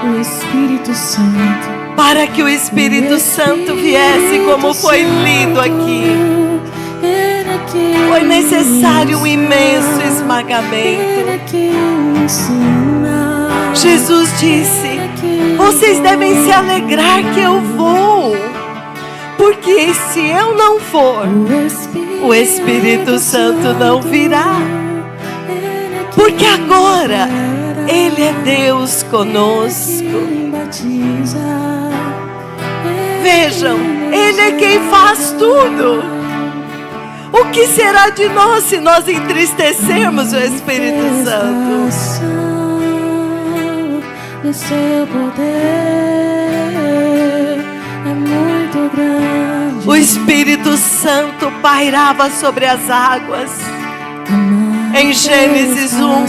o Espírito Santo, para que o Espírito Santo viesse, como foi lido aqui. Foi necessário um imenso esmagamento. Jesus disse: vocês devem se alegrar que eu vou, porque se eu não for, o Espírito Santo não virá. Porque agora Ele é Deus conosco. Vejam, Ele é quem faz tudo. O que será de nós se nós entristecermos o Espírito Santo? O seu poder é muito grande. O Espírito Santo pairava sobre as águas. Em Gênesis 1,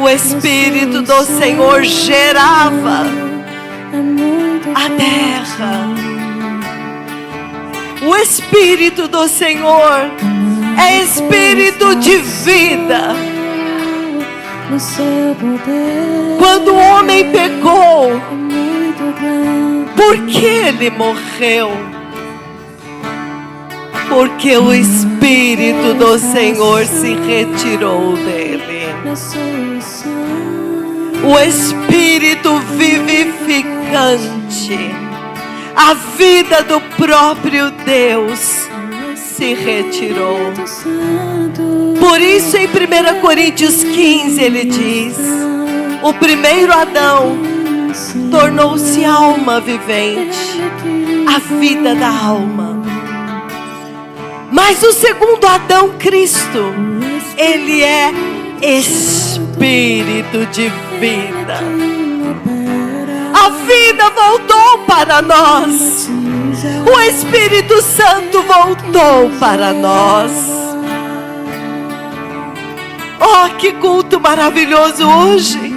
o Espírito do Senhor gerava a terra. O Espírito do Senhor é Espírito de vida. Quando o homem pecou, por que ele morreu? Porque o Espírito do Senhor se retirou dele. O Espírito vivificante, a vida do próprio Deus se retirou. Por isso em 1 Coríntios 15 ele diz: o primeiro Adão tornou-se alma vivente, a vida da alma. Mas o segundo Adão, Cristo, ele é Espírito de vida. A vida voltou para nós. O Espírito Santo voltou para nós. Oh, que culto maravilhoso hoje.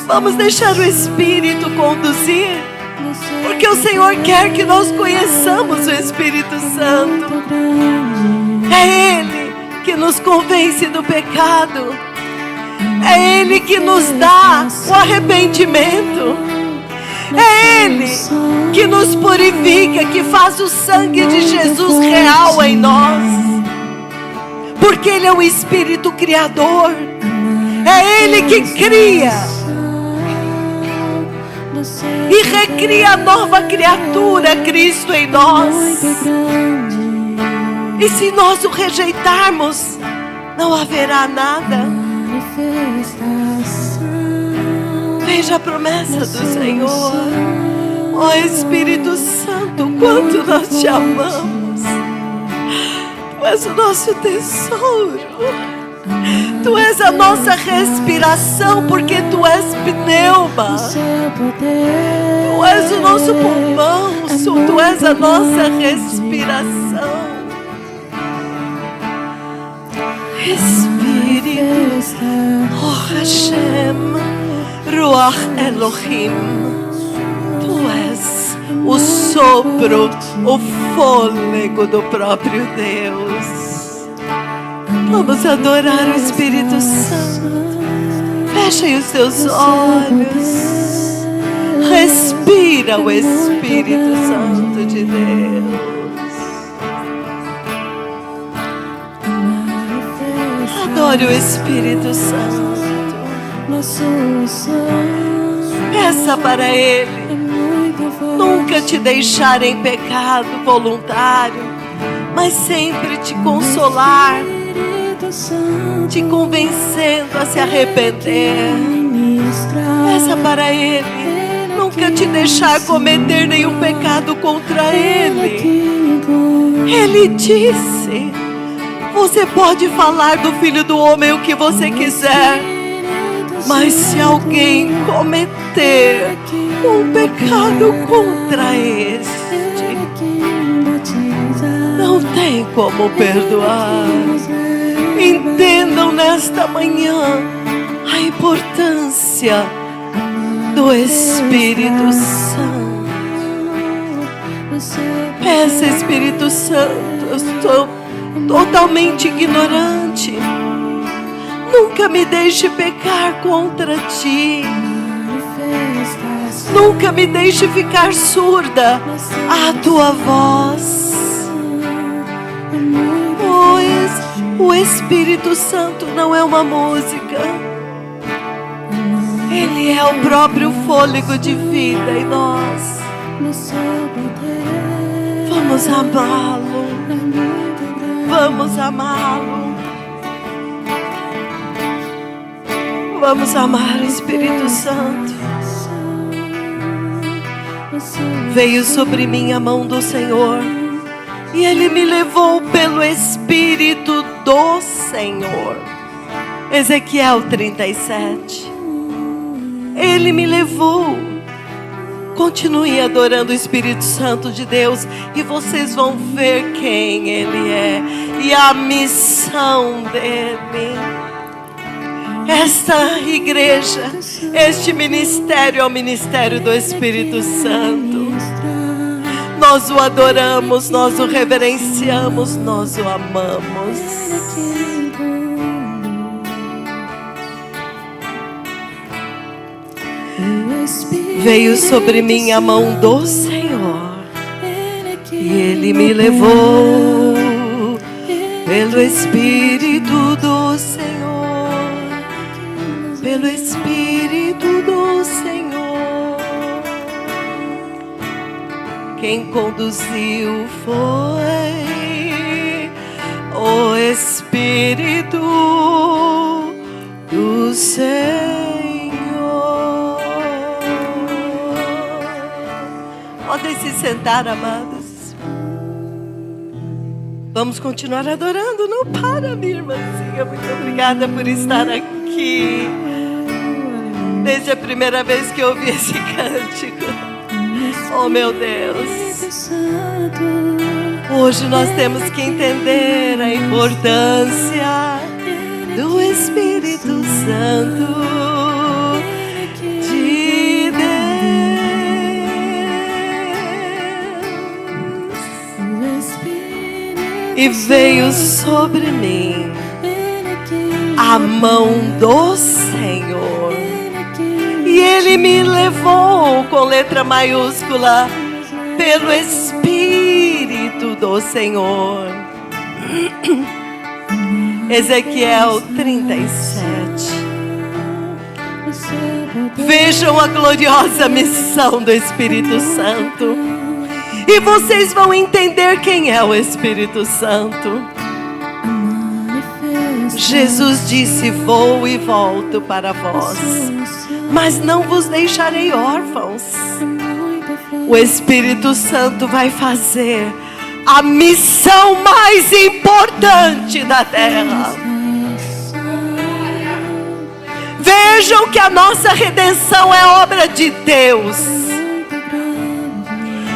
Vamos deixar o Espírito conduzir, porque o Senhor quer que nós conheçamos o Espírito Santo. É Ele que nos convence do pecado. É Ele que nos dá o arrependimento. É Ele que nos purifica, que faz o sangue de Jesus real em nós. Porque Ele é o Espírito Criador. É Ele que cria e recria a nova criatura, Cristo em nós. E se nós o rejeitarmos, não haverá nada. Veja a promessa do Senhor. Ó Espírito Santo, quanto nós te amamos. Tu és o nosso tesouro. Tu és a nossa respiração, porque Tu és pneuma. Tu és o nosso pulmão, Tu és a nossa respiração. Espírito, oh Hashem, Ruach Elohim, Tu és o sopro, o fôlego do próprio Deus. Vamos adorar o Espírito Santo. Fechem os seus olhos. Respira o Espírito Santo de Deus. Adore o Espírito Santo. Peça para Ele nunca te deixar em pecado voluntário, mas sempre te consolar, te convencendo a se arrepender. Peça para Ele nunca te deixar cometer nenhum pecado contra Ele. Ele disse: você pode falar do Filho do Homem o que você quiser, mas se alguém cometer um pecado contra este, não tem como perdoar. Entendam nesta manhã a importância do Espírito Santo. Peça, Espírito Santo, eu estou totalmente ignorante. Nunca me deixe pecar contra Ti. Nunca me deixe ficar surda à tua voz. Pois o Espírito Santo não é uma música. Ele é o próprio fôlego de vida em nós. Vamos amá-lo. Vamos amá-lo. Vamos amar o Espírito Santo. Veio sobre mim a mão do Senhor, e Ele me levou pelo Espírito do Senhor. Ezequiel 37. Ele me levou. Continue adorando o Espírito Santo de Deus, e vocês vão ver quem Ele é e a missão dele. Esta igreja, este ministério é o ministério do Espírito Santo. Nós o adoramos, nós o reverenciamos, nós o amamos. Veio sobre mim a mão do Senhor, e Ele me levou pelo Espírito do Senhor. Pelo Espírito do Senhor. Quem conduziu foi o Espírito do Senhor. Podem se sentar, amados. Vamos continuar adorando. Não para, minha irmãzinha. Muito obrigada por estar aqui. Desde a primeira vez que eu ouvi esse cântico. Oh, meu Deus. Hoje nós temos que entender a importância do Espírito Santo de Deus. E veio sobre mim a mão do Senhor. E Ele me levou com letra maiúscula pelo Espírito do Senhor. Ezequiel 37. Vejam a gloriosa missão do Espírito Santo, e vocês vão entender quem é o Espírito Santo. Jesus disse: vou e volto para vós, mas não vos deixarei órfãos. O Espírito Santo vai fazer a missão mais importante da terra. Vejam que a nossa redenção é obra de Deus.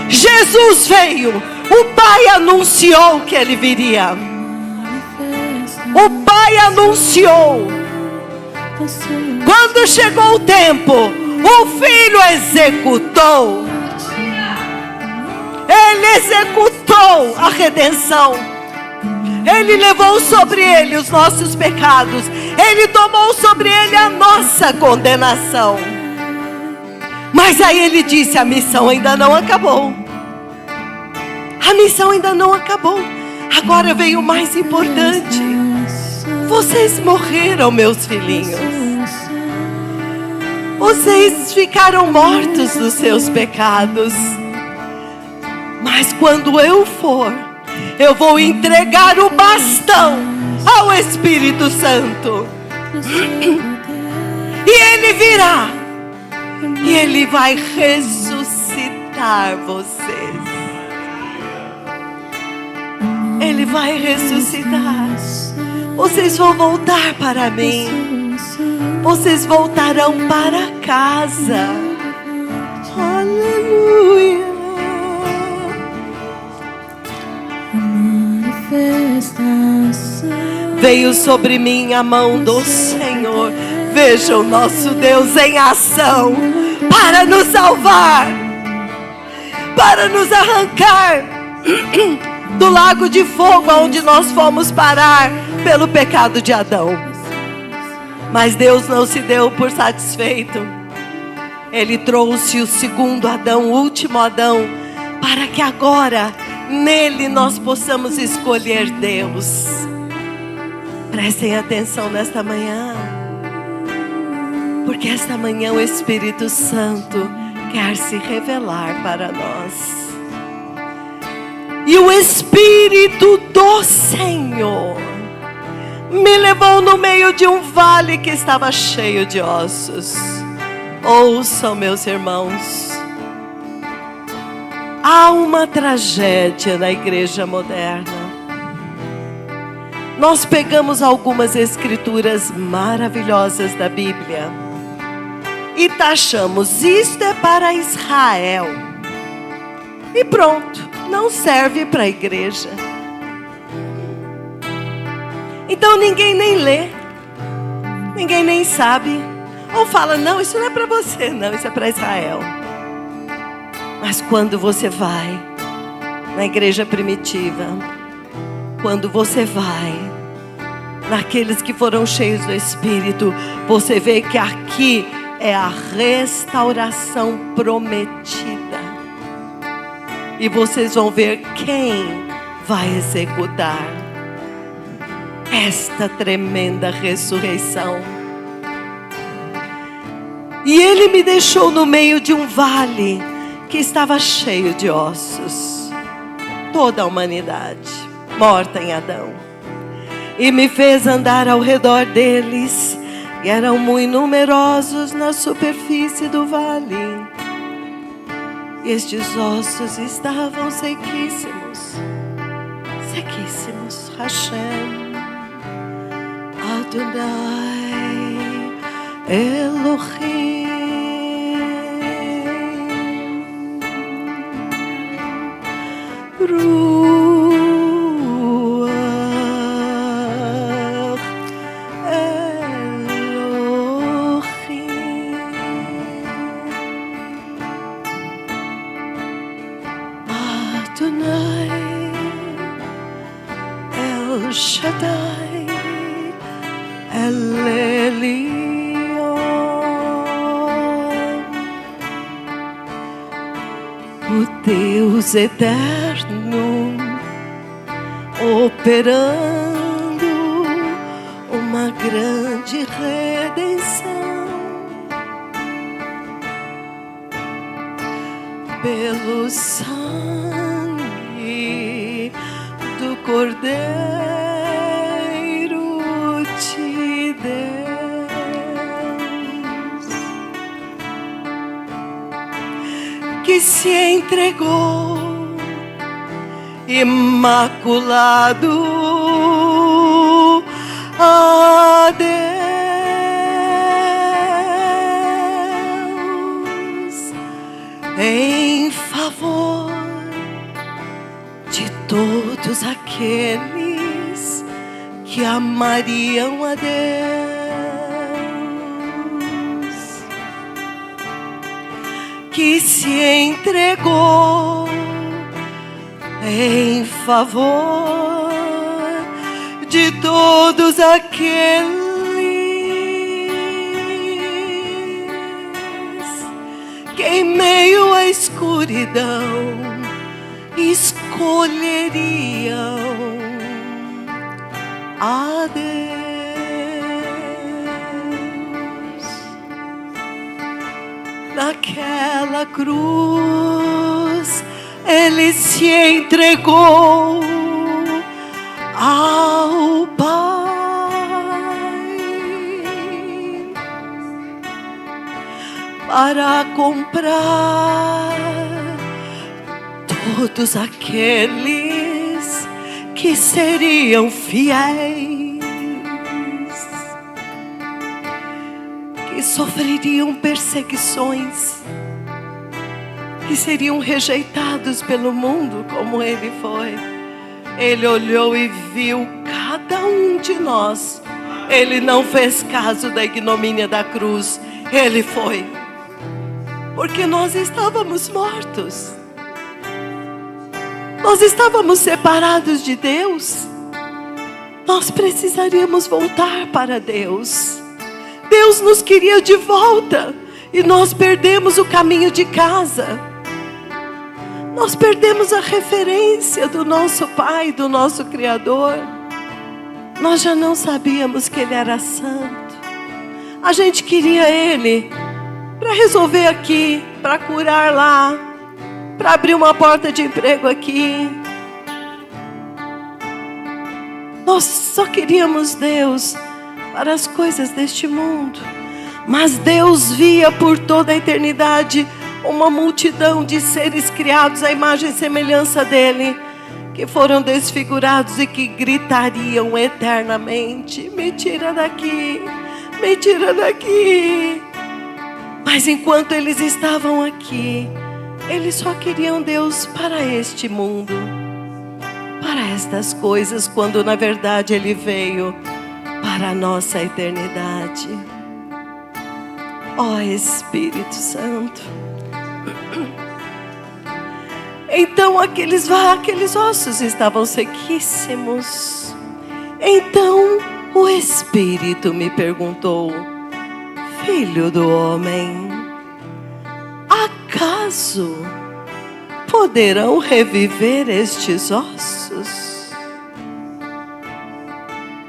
Jesus veio, o Pai anunciou que Ele viria. O Pai anunciou. Quando chegou o tempo, o Filho executou. Ele executou a redenção. Ele levou sobre Ele os nossos pecados. Ele tomou sobre Ele a nossa condenação. Mas aí Ele disse: a missão ainda não acabou. A missão ainda não acabou. Agora veio o mais importante. Vocês morreram, meus filhinhos. Vocês ficaram mortos dos seus pecados. Mas quando eu for, eu vou entregar o bastão ao Espírito Santo. E Ele virá. E Ele vai ressuscitar vocês. Ele vai ressuscitar. Vocês vão voltar para mim. Vocês voltarão para casa. Aleluia. Veio sobre mim a mão do Senhor. Veja o nosso Deus em ação para nos salvar, para nos arrancar do lago de fogo onde nós fomos parar pelo pecado de Adão. Mas Deus não se deu por satisfeito. Ele trouxe o segundo Adão, o último Adão, para que agora nele nós possamos escolher Deus. Prestem atenção nesta manhã, porque esta manhã o Espírito Santo quer se revelar para nós. E o Espírito do Senhor me levou no meio de um vale que estava cheio de ossos. Ouçam, meus irmãos, há uma tragédia na igreja moderna. Nós pegamos algumas escrituras maravilhosas da Bíblia e taxamos: isto é para Israel. E pronto, não serve para a igreja. Então ninguém nem lê, ninguém nem sabe. Ou fala: não, isso não é para você, não, isso é para Israel. Mas quando você vai na igreja primitiva, quando você vai naqueles que foram cheios do Espírito, você vê que aqui é a restauração prometida. E vocês vão ver quem vai executar esta tremenda ressurreição. E ele me deixou no meio de um vale que estava cheio de ossos. Toda a humanidade morta em Adão. E me fez andar ao redor deles, e eram muito numerosos na superfície do vale. E estes ossos estavam sequíssimos, sequíssimos. Hashem, Adonai, Elohim, Ruach Elohim, Adonai, El Shaddai, El Elyon, o Deus eterno, operando uma grande redenção pelo sangue do Cordeiro de Deus, que se entregou imaculado a Deus em favor de todos aqueles que amariam a Deus, que se entregou em favor de todos aqueles que em meio à escuridão escolheriam a Deus. Naquela cruz Ele se entregou ao Pai para comprar todos aqueles que seriam fiéis, que sofreriam perseguições, que seriam rejeitados pelo mundo como Ele foi. Ele olhou e viu cada um de nós. Ele não fez caso da ignomínia da cruz. Ele foi, porque nós estávamos mortos. Nós estávamos separados de Deus. Nós precisaríamos voltar para Deus. Deus nos queria de volta. E nós perdemos o caminho de casa. Nós perdemos a referência do nosso Pai, do nosso Criador. Nós já não sabíamos que Ele era santo. A gente queria Ele para resolver aqui, para curar lá, para abrir uma porta de emprego aqui. Nós só queríamos Deus para as coisas deste mundo. Mas Deus via por toda a eternidade uma multidão de seres criados à imagem e semelhança dEle, que foram desfigurados e que gritariam eternamente: me tira daqui, me tira daqui. Mas enquanto eles estavam aqui, eles só queriam Deus para este mundo, para estas coisas, quando na verdade Ele veio para a nossa eternidade. Ó Espírito Santo. Então aqueles ossos estavam sequíssimos. Então o Espírito me perguntou: filho do homem, acaso poderão reviver estes ossos?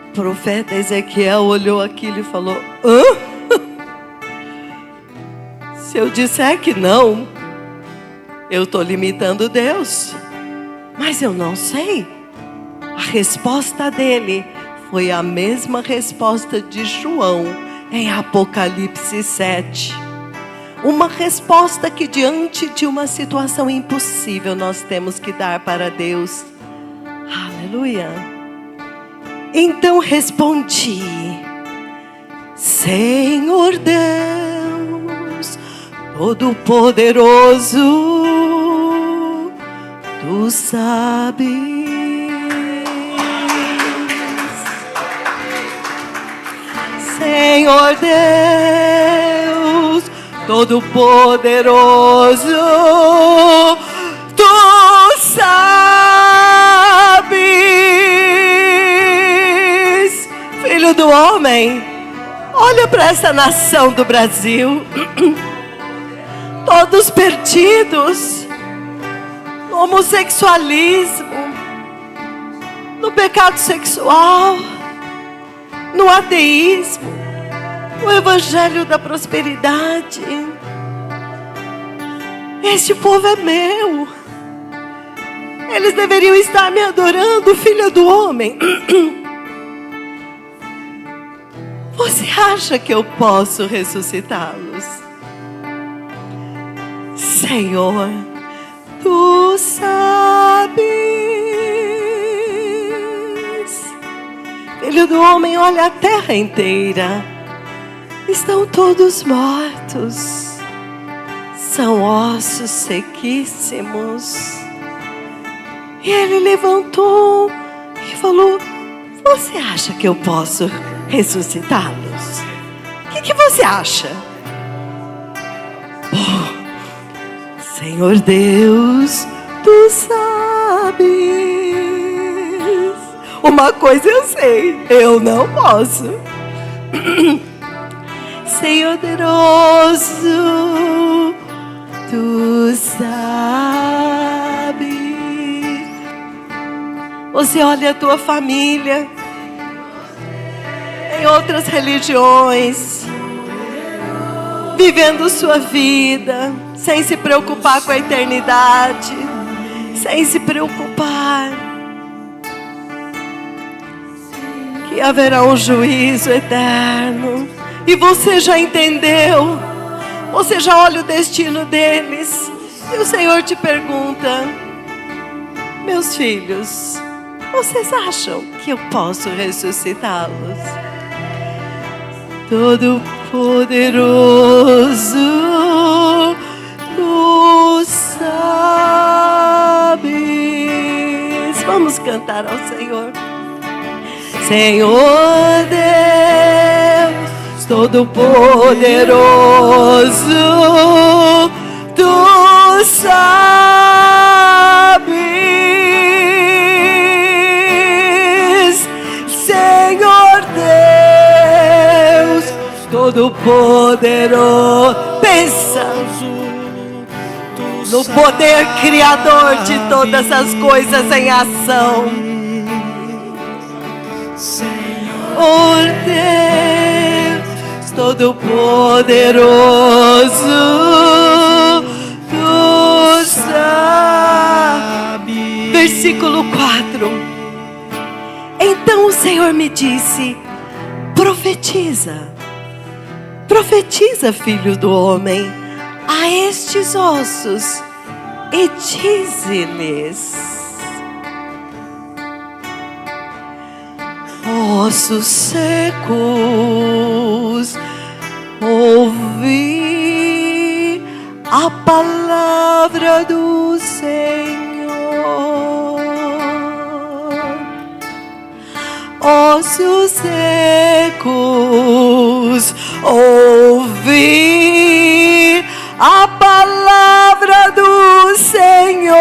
O profeta Ezequiel olhou aquilo e falou: hã? Se eu disser que não, eu estou limitando Deus. Mas eu não sei. A resposta dele foi a mesma resposta de João em Apocalipse 7. Uma resposta que diante de uma situação impossível nós temos que dar para Deus. Aleluia. Então respondi: Senhor Deus Todo-Poderoso, Tu sabes. Senhor Deus Todo-Poderoso, Tu sabes. Filho do homem, olha para essa nação do Brasil. Todos perdidos no homossexualismo, no pecado sexual, no ateísmo, no evangelho da prosperidade. Este povo é meu. Eles deveriam estar me adorando, filho do homem. Você acha que eu posso ressuscitá-los? Senhor, Tu sabes. Filho do homem, olha a terra inteira. Estão todos mortos. São ossos sequíssimos. E ele levantou e falou: você acha que eu posso ressuscitá-los? O que você acha? Oh, Senhor Deus, Tu sabes. Uma coisa eu sei, eu não posso. Senhor poderoso, Tu sabes. Você olha a tua família em outras religiões, vivendo sua vida sem se preocupar com a eternidade, sem se preocupar que haverá um juízo eterno. E você já entendeu, você já olha o destino deles, e o Senhor te pergunta: meus filhos, vocês acham que eu posso ressuscitá-los? Todo-Poderoso, Tu sabes. Vamos cantar ao Senhor. Senhor Deus Todo-Poderoso, Tu sabes. Senhor Deus Todo-Poderoso. no poder criador de todas as coisas em ação. Oh Deus Todo-Poderoso, Tu sabes. Versículo 4. Então o Senhor me disse: profetiza, profetiza, filho do homem, a estes ossos, e dize-lhes: ossos secos, ouvi a palavra do Senhor. Ossos secos, ouvi a palavra do Senhor.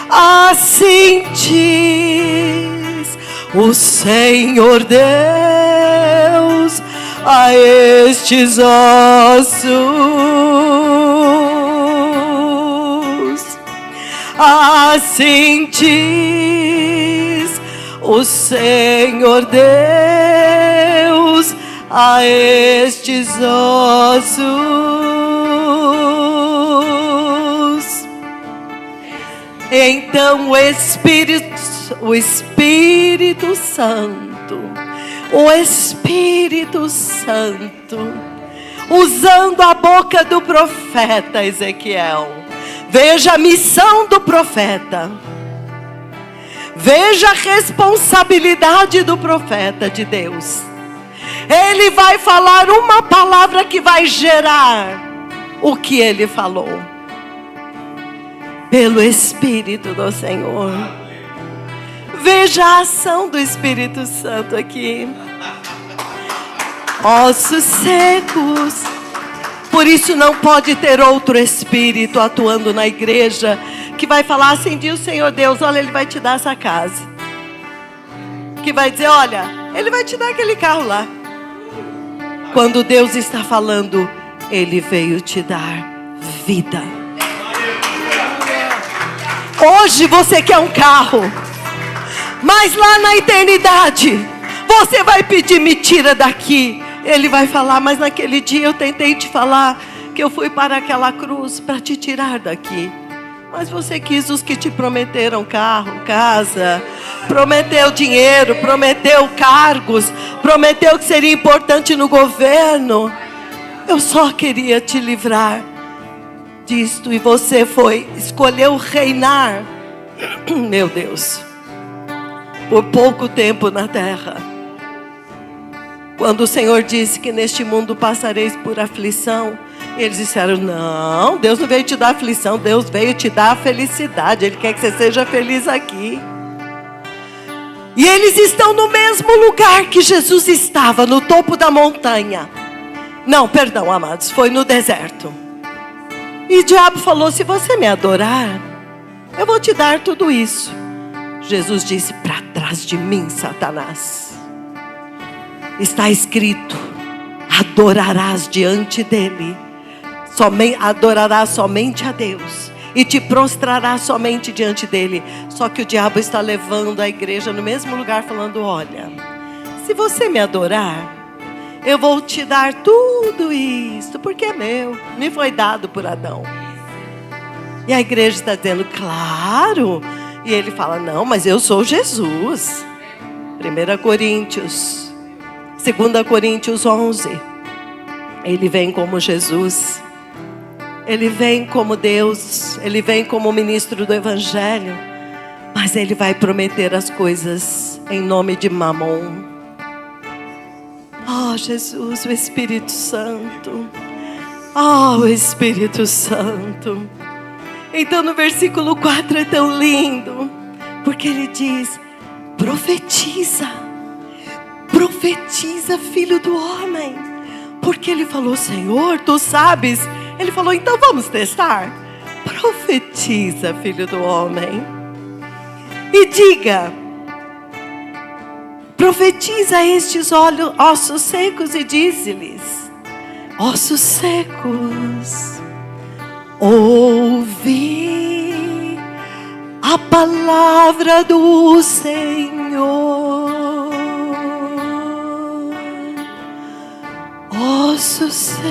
Assim diz o Senhor Deus a estes ossos. Assim diz o Senhor Deus a estes ossos. Então o Espírito Santo, usando a boca do profeta Ezequiel, veja a missão do profeta, veja a responsabilidade do profeta de Deus. Ele vai falar uma palavra que vai gerar o que ele falou, pelo Espírito do Senhor. Veja a ação do Espírito Santo aqui. Ossos secos. Por isso não pode ter outro espírito atuando na igreja que vai falar assim: diz o Senhor Deus, olha, Ele vai te dar essa casa. Que vai dizer, olha, Ele vai te dar aquele carro lá. Quando Deus está falando, Ele veio te dar vida. Hoje você quer um carro, mas lá na eternidade você vai pedir: me tira daqui. Ele vai falar: mas naquele dia eu tentei te falar que eu fui para aquela cruz para te tirar daqui, mas você quis os que te prometeram carro, casa, prometeu dinheiro, prometeu cargos, prometeu que seria importante no governo. Eu só queria te livrar disto, e você escolheu reinar, meu Deus, por pouco tempo na terra. Quando o Senhor disse que neste mundo passareis por aflição, eles disseram: não, Deus não veio te dar aflição, Deus veio te dar a felicidade. Ele quer que você seja feliz aqui. E eles estão no mesmo lugar que Jesus estava, no topo da montanha. Não, perdão, amados, foi no deserto. E o diabo falou: se você me adorar, eu vou te dar tudo isso. Jesus disse: para trás de mim, Satanás. Está escrito: adorarás diante dele, adorarás somente a Deus, e te prostrarás somente diante dele. Só que o diabo está levando a igreja no mesmo lugar, falando: olha, se você me adorar, eu vou te dar tudo isso, porque é meu, me foi dado por Adão. E a igreja está dizendo: claro. E ele fala: não, mas eu sou Jesus. 1 Coríntios 2 Coríntios 11. Ele vem como Jesus, Ele vem como Deus, Ele vem como ministro do Evangelho, mas Ele vai prometer as coisas em nome de Mamon. Oh Jesus, o Espírito Santo. Oh, o Espírito Santo. Então no versículo 4 é tão lindo, porque ele diz: profetiza. Profetiza, filho do homem. Porque ele falou: Senhor, tu sabes. Ele falou: então vamos testar. Profetiza, filho do homem, e diga: profetiza a estes ossos secos e dize-lhes: ossos secos, ouvi a palavra do Senhor. Ossos secos,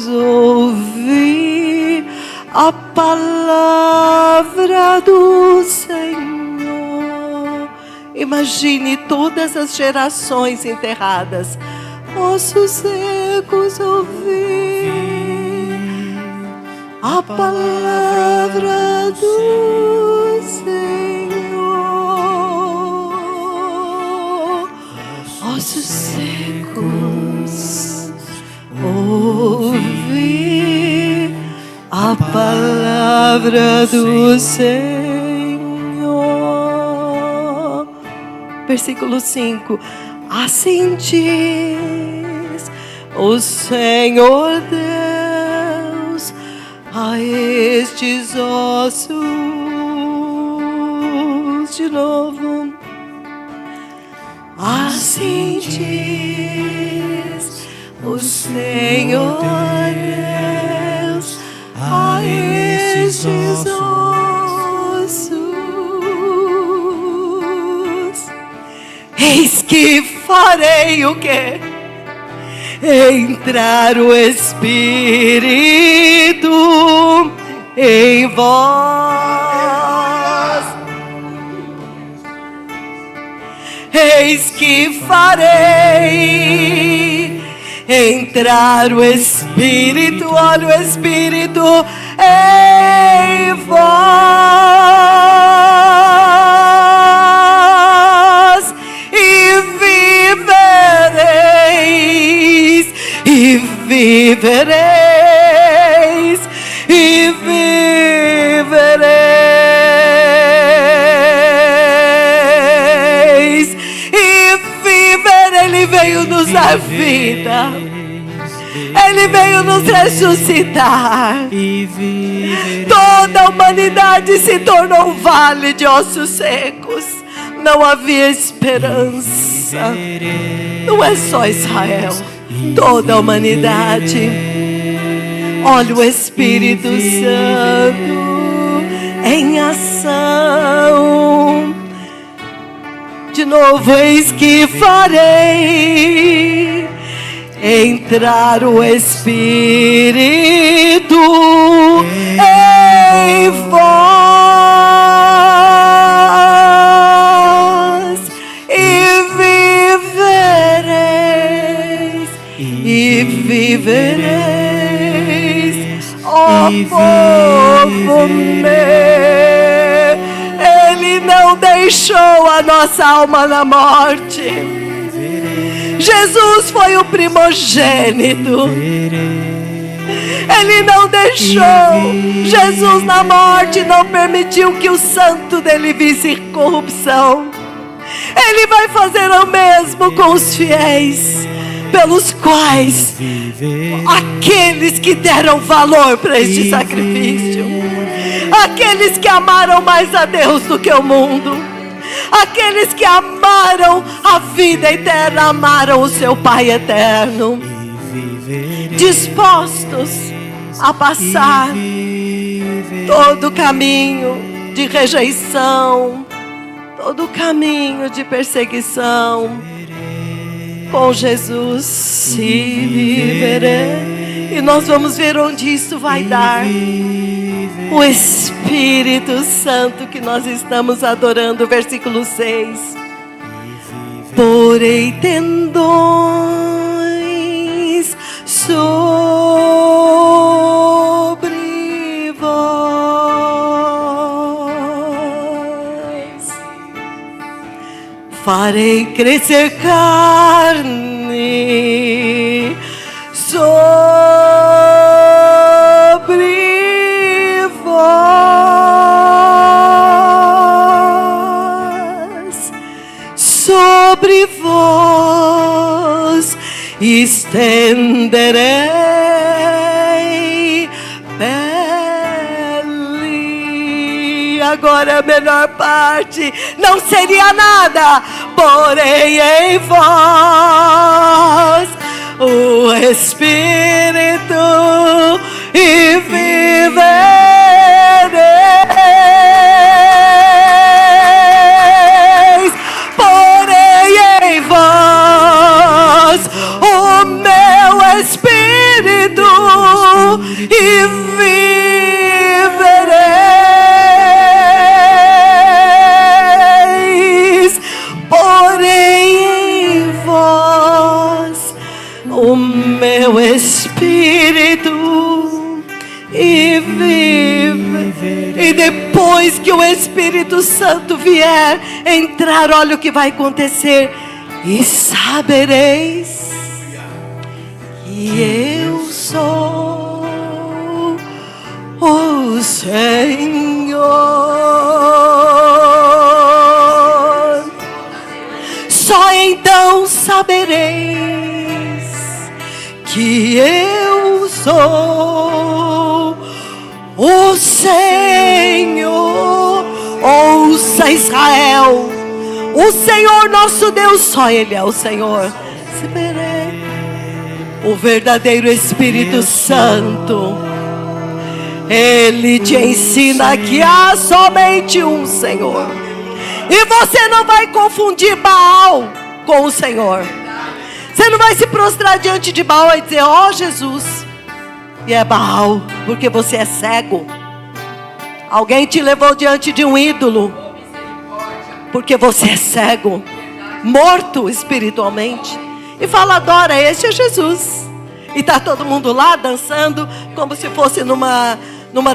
ouvi a palavra do Senhor. Imagine todas as gerações enterradas. Ossos secos, ouvi a palavra do Senhor. Ossos secos, ouvi a palavra do Senhor. Versículo 5. Assim diz o Senhor Deus a estes ossos. De novo. Assim diz o Senhor Deus a estes ossos. Eis que farei o quê? Entrar o Espírito em vós. Eis que farei entrar o Espírito, olha o Espírito em vós, e vivereis, e vivereis, e vivereis, e vivereis. Ele veio nos dar vida. Ele veio nos ressuscitar. Toda a humanidade se tornou um vale de ossos secos. Não havia esperança. Não é só Israel, toda a humanidade. Olha o Espírito Santo em ação. De novo, eis que farei entrar o Espírito em vós, e vivereis, e vivereis, ó povo meu. Ele não deixou a nossa alma na morte. Jesus foi o primogênito. Ele não deixou Jesus na morte, não permitiu que o santo dele visse corrupção. Ele vai fazer o mesmo com os fiéis, pelos quais aqueles que deram valor para este sacrifício, aqueles que amaram mais a Deus do que o mundo, aqueles que amaram a vida eterna, amaram o seu Pai eterno, dispostos a passar todo o caminho de rejeição, todo o caminho de perseguição. Com Jesus e viverei. E nós vamos ver onde isso vai dar. O Espírito Santo que nós estamos adorando, versículo 6. Porei tendões sobre vós, farei crescer carne sobre vós, sobre vós estenderei pele. agora a menor parte não seria nada, porém em vós o Espírito e vivereis, porém em vós o meu Espírito e vivereis, porém em vós o meu Espírito e vive. E depois que o Espírito Santo vier entrar, olha o que vai acontecer. E sabereis que eu sou o Senhor. Só então sabereis que eu sou o Senhor. Ouça, Israel, o Senhor nosso Deus, só Ele é o Senhor. O verdadeiro Espírito Santo, Ele te ensina que há somente um Senhor. E você não vai confundir Baal com o Senhor. Você não vai se prostrar diante de Baal e dizer: ó Jesus, e é Baal, porque você é cego. Alguém te levou diante de um ídolo, porque você é cego, morto espiritualmente, e fala: adora, este é Jesus. E está todo mundo lá dançando, como se fosse numa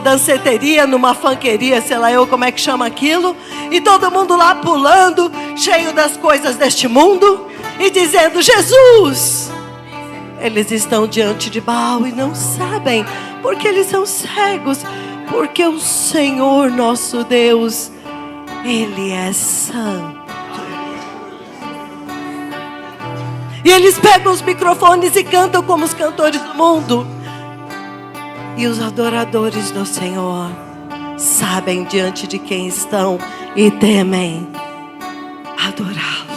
danceteria, numa funkeria, sei lá eu como é que chama aquilo. E todo mundo lá pulando, cheio das coisas deste mundo, e dizendo: Jesus. Eles estão diante de Baal e não sabem, porque eles são cegos. Porque o Senhor nosso Deus, Ele é santo. E eles pegam os microfones e cantam como os cantores do mundo. E os adoradores do Senhor sabem diante de quem estão e temem adorá-lo.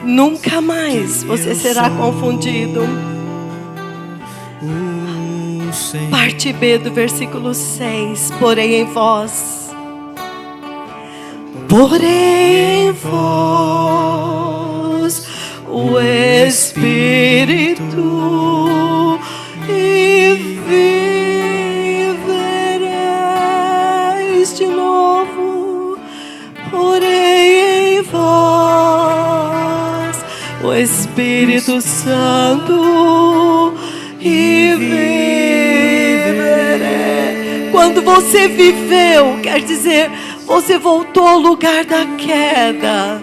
Nunca mais você será confundido. Parte B do versículo 6. Porém em vós, porém em vós o Espírito e vivereis de novo. Porém em vós o Espírito Santo e viverei. Quando você viveu, quer dizer, você voltou ao lugar da queda.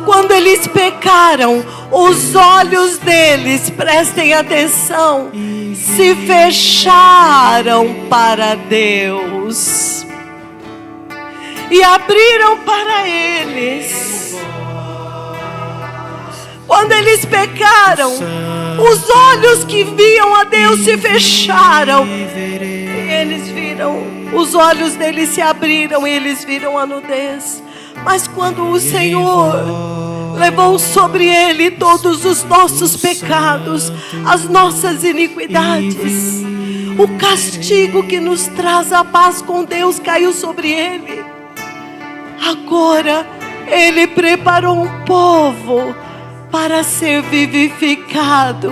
Quando eles pecaram, os olhos deles, prestem atenção, se fecharam para Deus e abriram para eles. Quando eles pecaram, os olhos que viam a Deus se fecharam. E eles viram, os olhos deles se abriram e eles viram a nudez. Mas quando o Senhor levou sobre Ele todos os nossos pecados, as nossas iniquidades, o castigo que nos traz a paz com Deus caiu sobre Ele. Agora Ele preparou um povo para ser vivificado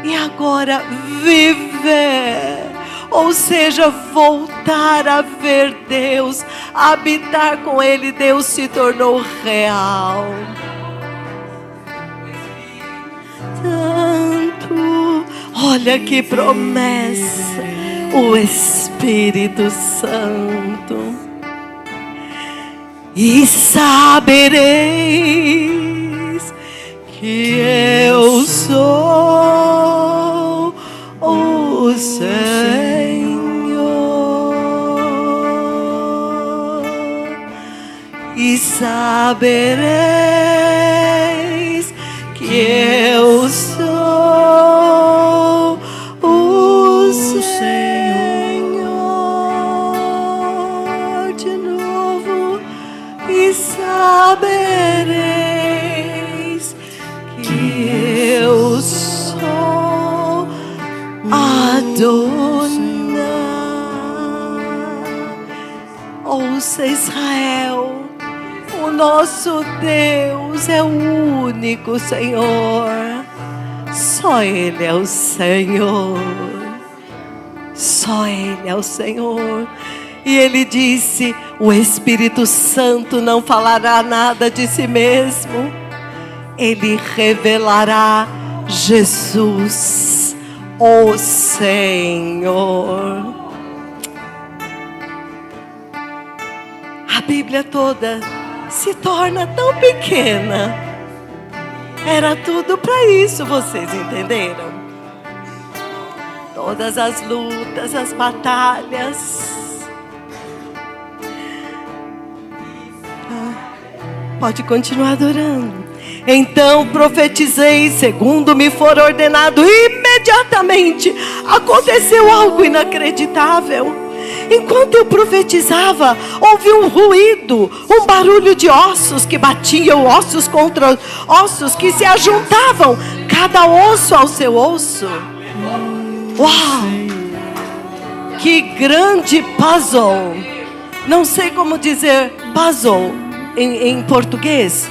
e agora viver, ou seja, voltar a ver Deus, habitar com Ele. Deus se tornou real. Tanto, olha que promessa, o Espírito Santo. E sabereis que eu sou o Senhor, e sabereis que eu sou o Senhor. e sabereis que eu sou Adonai. Ouça, Israel, o nosso Deus é o único Senhor. Só Ele é o Senhor. Só Ele é o Senhor. E Ele disse: o Espírito Santo não falará nada de si mesmo. Ele revelará Jesus, o Senhor. A Bíblia toda se torna tão pequena. Era tudo para isso, vocês entenderam? Todas as lutas, as batalhas. Pode continuar adorando. Então profetizei segundo me for ordenado. Imediatamente aconteceu algo inacreditável. Enquanto eu profetizava, ouvi um ruído, um barulho de ossos que batiam ossos contra ossos, que se ajuntavam, cada osso ao seu osso. Uau! Que grande puzzle! Não sei como dizer puzzle em português.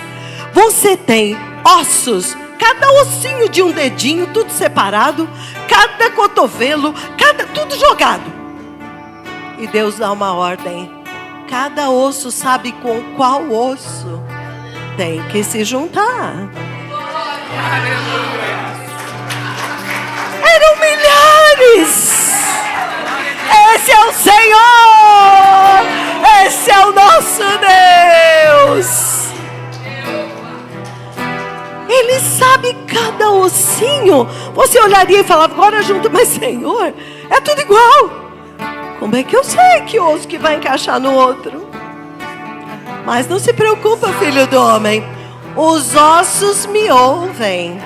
Você tem ossos, cada ossinho de um dedinho, tudo separado, cada cotovelo, tudo jogado. E Deus dá uma ordem. Cada osso sabe com qual osso tem que se juntar. Eram milhares. Esse é o Senhor. Esse é o nosso Deus. Ele sabe cada ossinho. Você olharia e falava: agora junto, mas Senhor, é tudo igual. Como é que eu sei que osso que vai encaixar no outro? Mas não se preocupa, filho do homem. Os ossos me ouvem.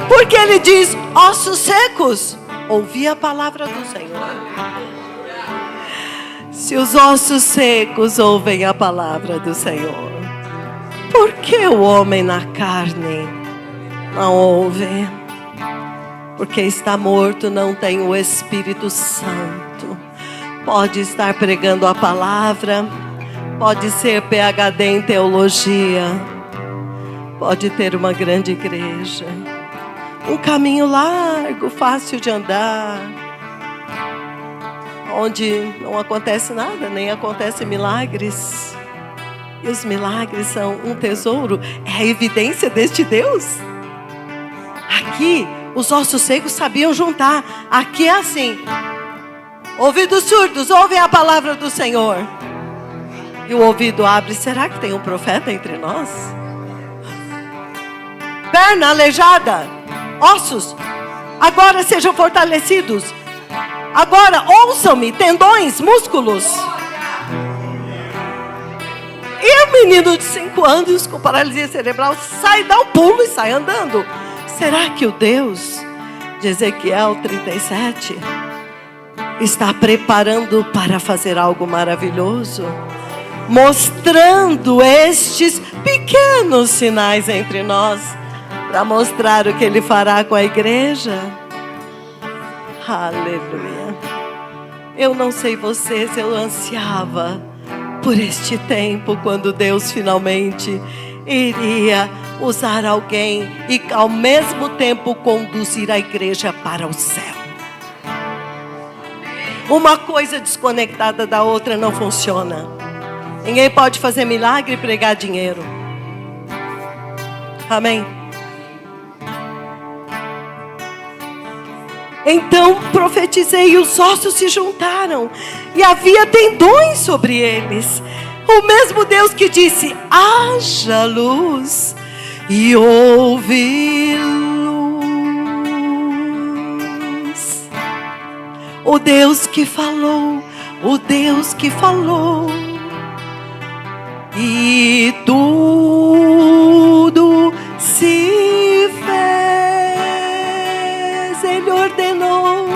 Porque ele diz: ossos secos, ouvi a palavra do Senhor. Se os ossos secos ouvem a palavra do Senhor, por que o homem na carne não ouve? Porque está morto, não tem o Espírito Santo. Pode estar pregando a palavra, pode ser PhD em teologia, pode ter uma grande igreja, um caminho largo, fácil de andar, onde não acontece nada, nem acontecem milagres. E os milagres são um tesouro, é a evidência deste Deus. Aqui, os ossos secos sabiam juntar. Aqui é assim: ouvidos surdos ouvem a palavra do Senhor. E o ouvido abre. Será que tem um profeta entre nós? Perna aleijada, ossos, agora sejam fortalecidos. Agora ouçam-me, tendões, músculos. E o menino de 5 anos com paralisia cerebral sai, dá um pulo e sai andando. Será que o Deus de Ezequiel 37 está preparando para fazer algo maravilhoso? Mostrando estes pequenos sinais entre nós, para mostrar o que Ele fará com a igreja? Aleluia. Eu não sei vocês, eu ansiava por este tempo, quando Deus finalmente iria usar alguém e ao mesmo tempo conduzir a igreja para o céu. Uma coisa desconectada da outra não funciona. Ninguém pode fazer milagre e pregar dinheiro. Amém? Então profetizei e os ossos se juntaram e havia tendões sobre eles. O mesmo Deus que disse: haja luz, e houve luz. O Deus que falou, o Deus que falou, e tudo se fez. Ele ordenou,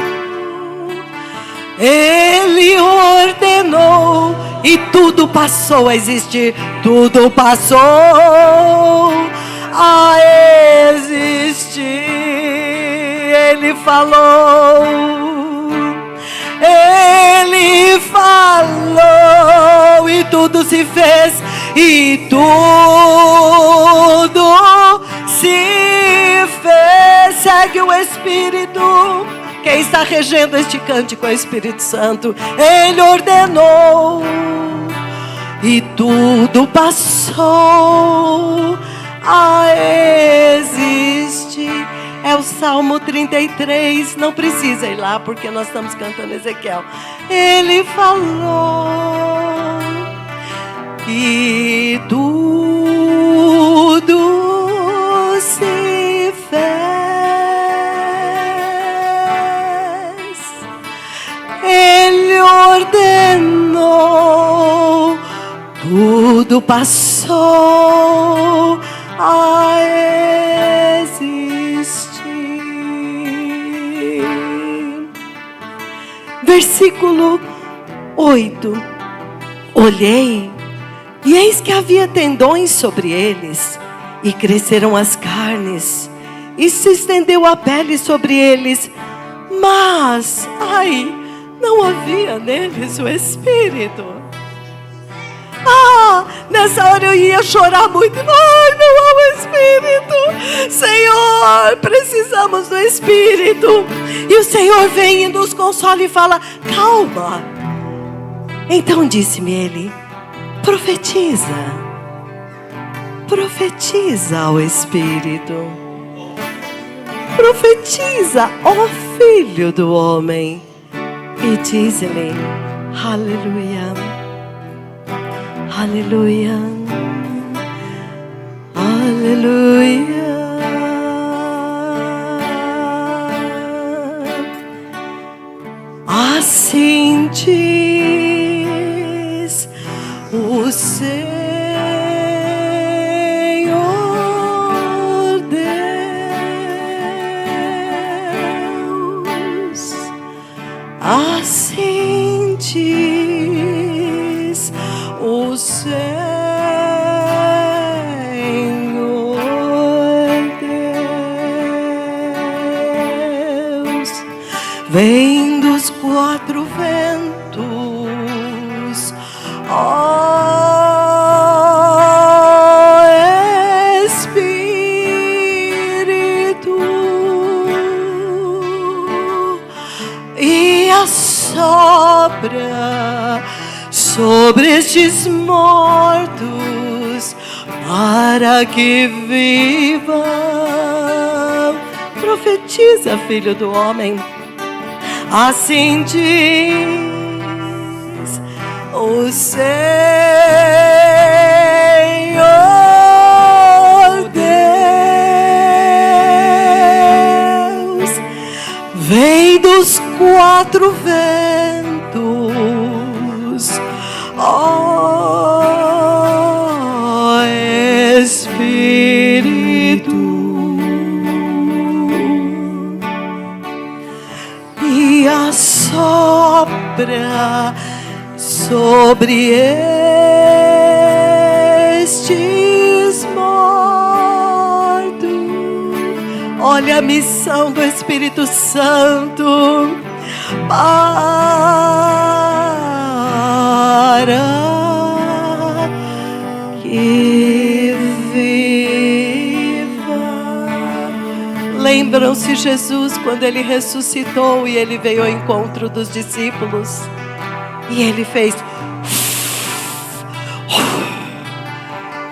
Ele ordenou, e tudo passou a existir, tudo passou a existir. Ele falou, Ele falou, e tudo se fez, e tudo se fez. Segue o Espírito. Quem está regendo este cântico é o Espírito Santo. Ele ordenou e tudo passou a existir. É o Salmo 33. Não precisa ir lá porque nós estamos cantando Ezequiel. Ele falou e tudo se fez. Ele ordenou, tudo passou a existir. Versículo 8. Olhei, e eis que havia tendões sobre eles, e cresceram as carnes, e se estendeu a pele sobre eles, mas, não havia neles o Espírito. Nessa hora eu ia chorar muito. Não há o Espírito. Senhor, precisamos do Espírito. E o Senhor vem e nos consola e fala, calma. Então disse-me ele, profetiza. Profetiza ao Espírito. Profetiza, ó Filho do homem. E diz-lhe, aleluia, aleluia, aleluia. Assim diz o Senhor Deus. Assim diz o Senhor Deus. Vem dos quatro ventos, ó Espírito, e assopra sobre estes mortos, para que vivam. Profetiza, Filho do homem. Assim diz o Senhor Deus. Vem dos quatro ventos, ó Espírito, e assopra sobre estes mortos. Olha a missão do Espírito Santo para que viva. Lembram-se Jesus quando ele ressuscitou e ele veio ao encontro dos discípulos e ele fez: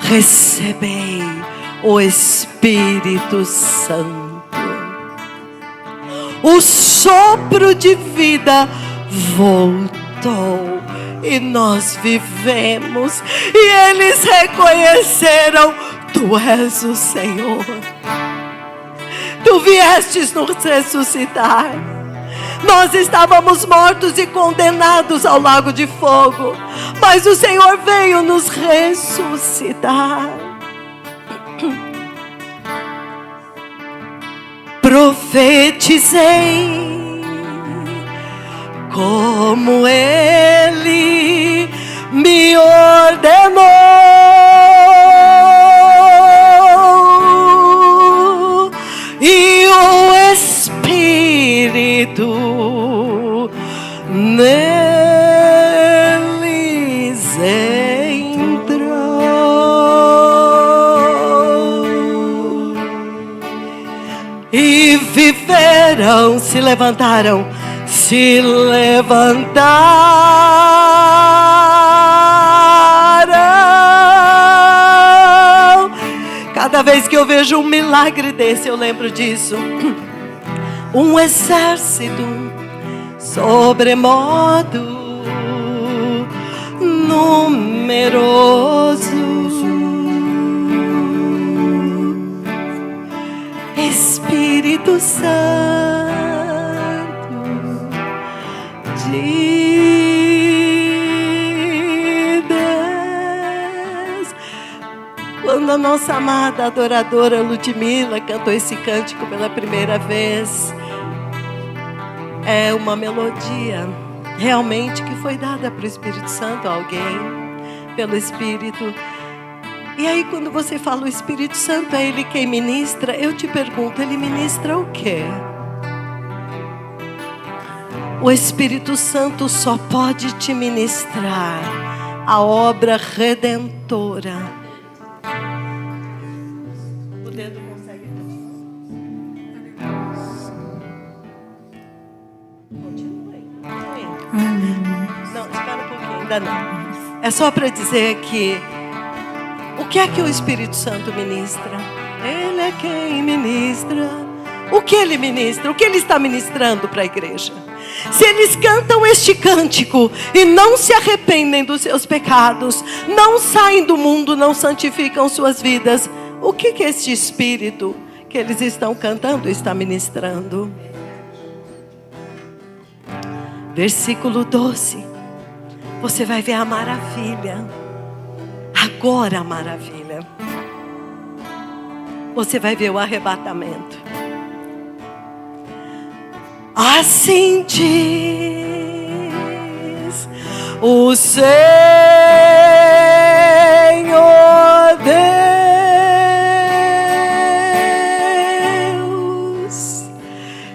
recebei o Espírito Santo. O sopro de vida voltou e nós vivemos, e eles reconheceram: tu és o Senhor. Tu viestes nos ressuscitar. Nós estávamos mortos e condenados ao lago de fogo, mas o Senhor veio nos ressuscitar. Profetizei como Ele me ordenou, e o Espírito neles entrou, e viveram, se levantaram. Cada vez que eu vejo um milagre desse, eu lembro disso. Um exército sobremodo numeroso, Espírito Santo de Deus. Quando a nossa amada adoradora Ludmila cantou esse cântico pela primeira vez, é uma melodia realmente que foi dada para o Espírito Santo a alguém, pelo Espírito. E aí quando você fala o Espírito Santo é Ele quem ministra, eu te pergunto, Ele ministra o quê? O Espírito Santo só pode te ministrar a obra redentora. O dedo consegue. Continue. Não, espera um pouquinho, ainda não. É só para dizer que o que é que o Espírito Santo ministra? Ele é quem ministra. O que Ele ministra? O que Ele está ministrando para a igreja? Se eles cantam este cântico e não se arrependem dos seus pecados, não saem do mundo, não santificam suas vidas, o que este Espírito que eles estão cantando está ministrando? Versículo 12. Você vai ver a maravilha. Agora a maravilha. Você vai ver o arrebatamento. Assim diz o Senhor Deus: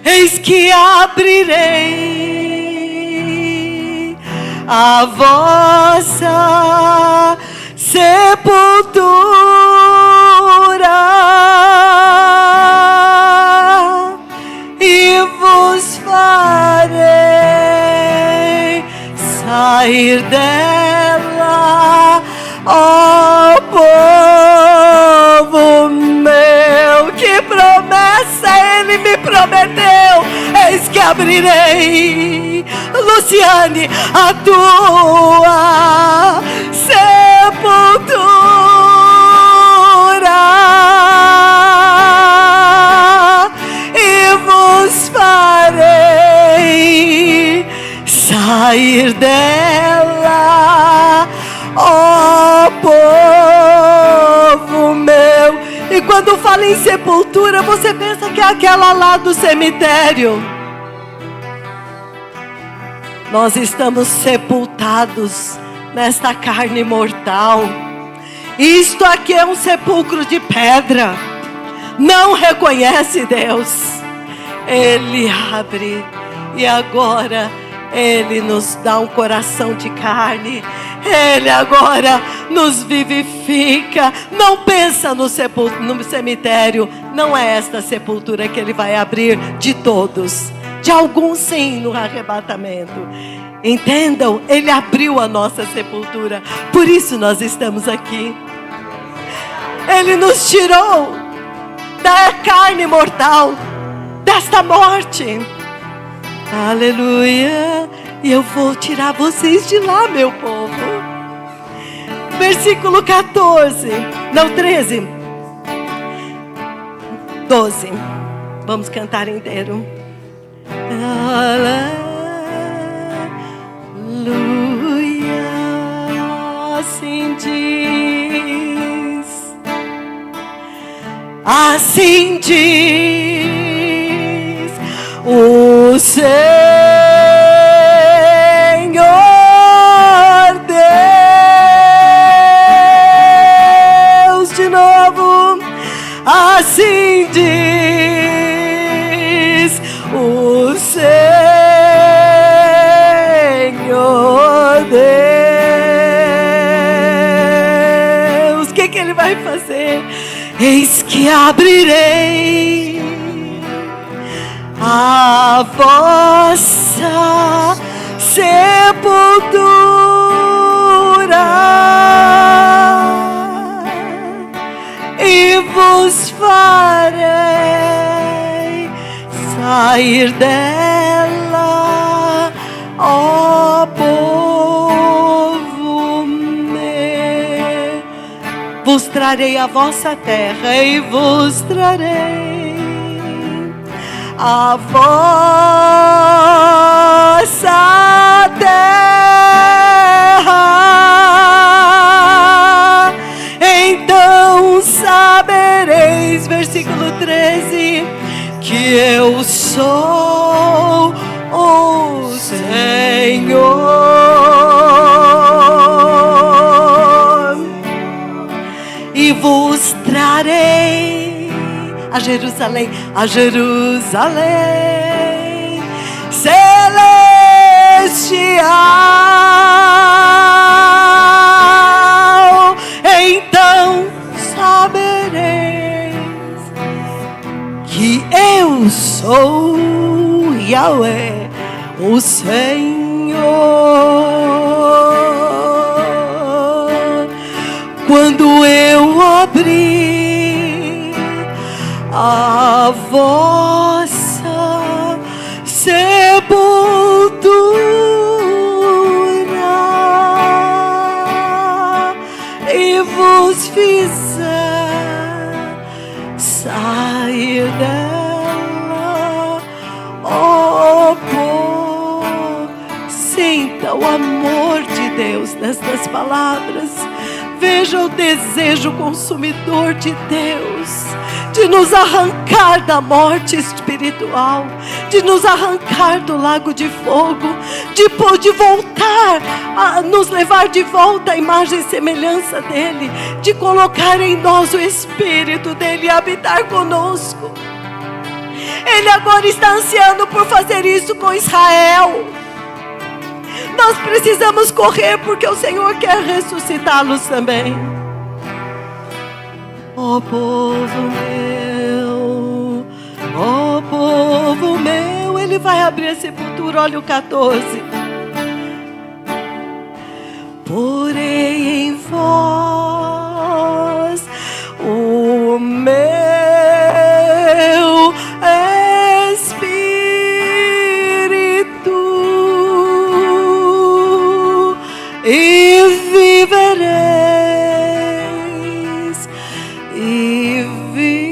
eis que abrirei a vossa sepultura e vos farei sair dela, ó povo meu. Que promessa Ele me prometeu! Eis que abrirei, Luciane, a tua sepultura e vos farei sair dela, ó povo meu. E quando fala em sepultura, você pensa que é aquela lá do cemitério. Nós estamos sepultados nesta carne mortal. Isto aqui é um sepulcro de pedra. Não reconhece Deus. Ele abre e agora Ele nos dá um coração de carne. Ele agora nos vivifica. Não pensa no cemitério. Não é esta sepultura que Ele vai abrir de todos. De alguns sim, no arrebatamento. Entendam, Ele abriu a nossa sepultura. Por isso nós estamos aqui. Ele nos tirou da carne mortal, desta morte. Aleluia. E eu vou tirar vocês de lá, meu povo. Versículo 14. Não, 13. 12. Vamos cantar inteiro. Aleluia, assim diz, assim diz o Senhor Deus: assim diz o Senhor Deus. O que Ele vai fazer? Eis que abrirei a vossa sepultura e vos farei sair dela, ó povo meu. Vos trarei a vossa terra e vos trarei a vossa terra. Então sabereis, versículo 13, que eu sou o Senhor. E vos trarei a Jerusalém celestial. Então sabereis que eu sou Yahweh, o Senhor. Quando eu abrir a vossa sepultura e vos fizer sair dela, ó povo. Sinta o amor de Deus nestas palavras. Veja o desejo consumidor de Deus de nos arrancar da morte espiritual, de nos arrancar do lago de fogo, de voltar a nos levar de volta à imagem e semelhança dele, de colocar em nós o Espírito dele e habitar conosco. Ele agora está ansiando por fazer isso com Israel. Nós precisamos correr porque o Senhor quer ressuscitá-los também. Ó povo meu, Ele vai abrir a sepultura. Olha o 14. Porém em vós o meu Espírito e vivereis, e vivereis.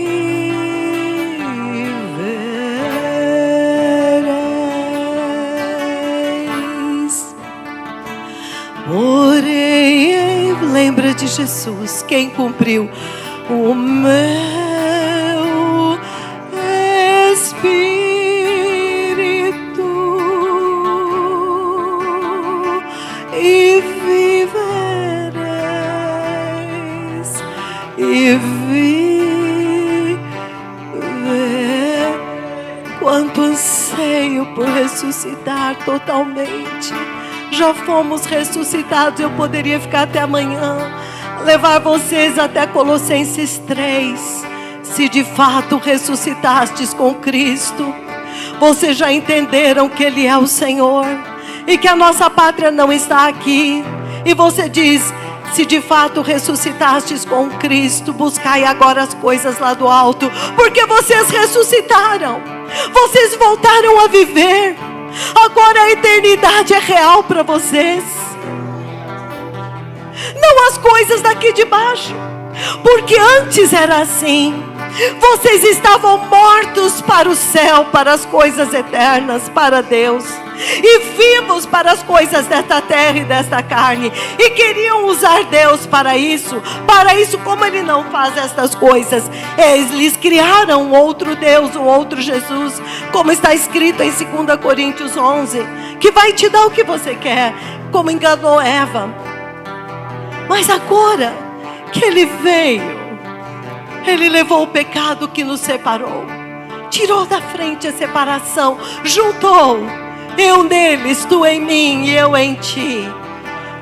Porém, lembra de Jesus, quem cumpriu o meu Espírito e vivereis, e viver. Quanto anseio por ressuscitar totalmente. Já fomos ressuscitados. Eu poderia ficar até amanhã, levar vocês até Colossenses 3. Se de fato ressuscitastes com Cristo, vocês já entenderam que Ele é o Senhor e que a nossa pátria não está aqui. E você diz: se de fato ressuscitastes com Cristo, buscai agora as coisas lá do alto, porque vocês ressuscitaram, vocês voltaram a viver. Agora a eternidade é real para vocês, não as coisas daqui de baixo, porque antes era assim. Vocês estavam mortos para o céu, para as coisas eternas, para Deus, e vivos para as coisas desta terra e desta carne, e queriam usar Deus para isso. Como Ele não faz estas coisas, eles criaram um outro Deus, um outro Jesus, como está escrito em 2 Coríntios 11, que vai te dar o que você quer, como enganou Eva. Mas agora que Ele veio Ele levou o pecado que nos separou, tirou da frente a separação, juntou. Eu neles, tu em mim e eu em ti.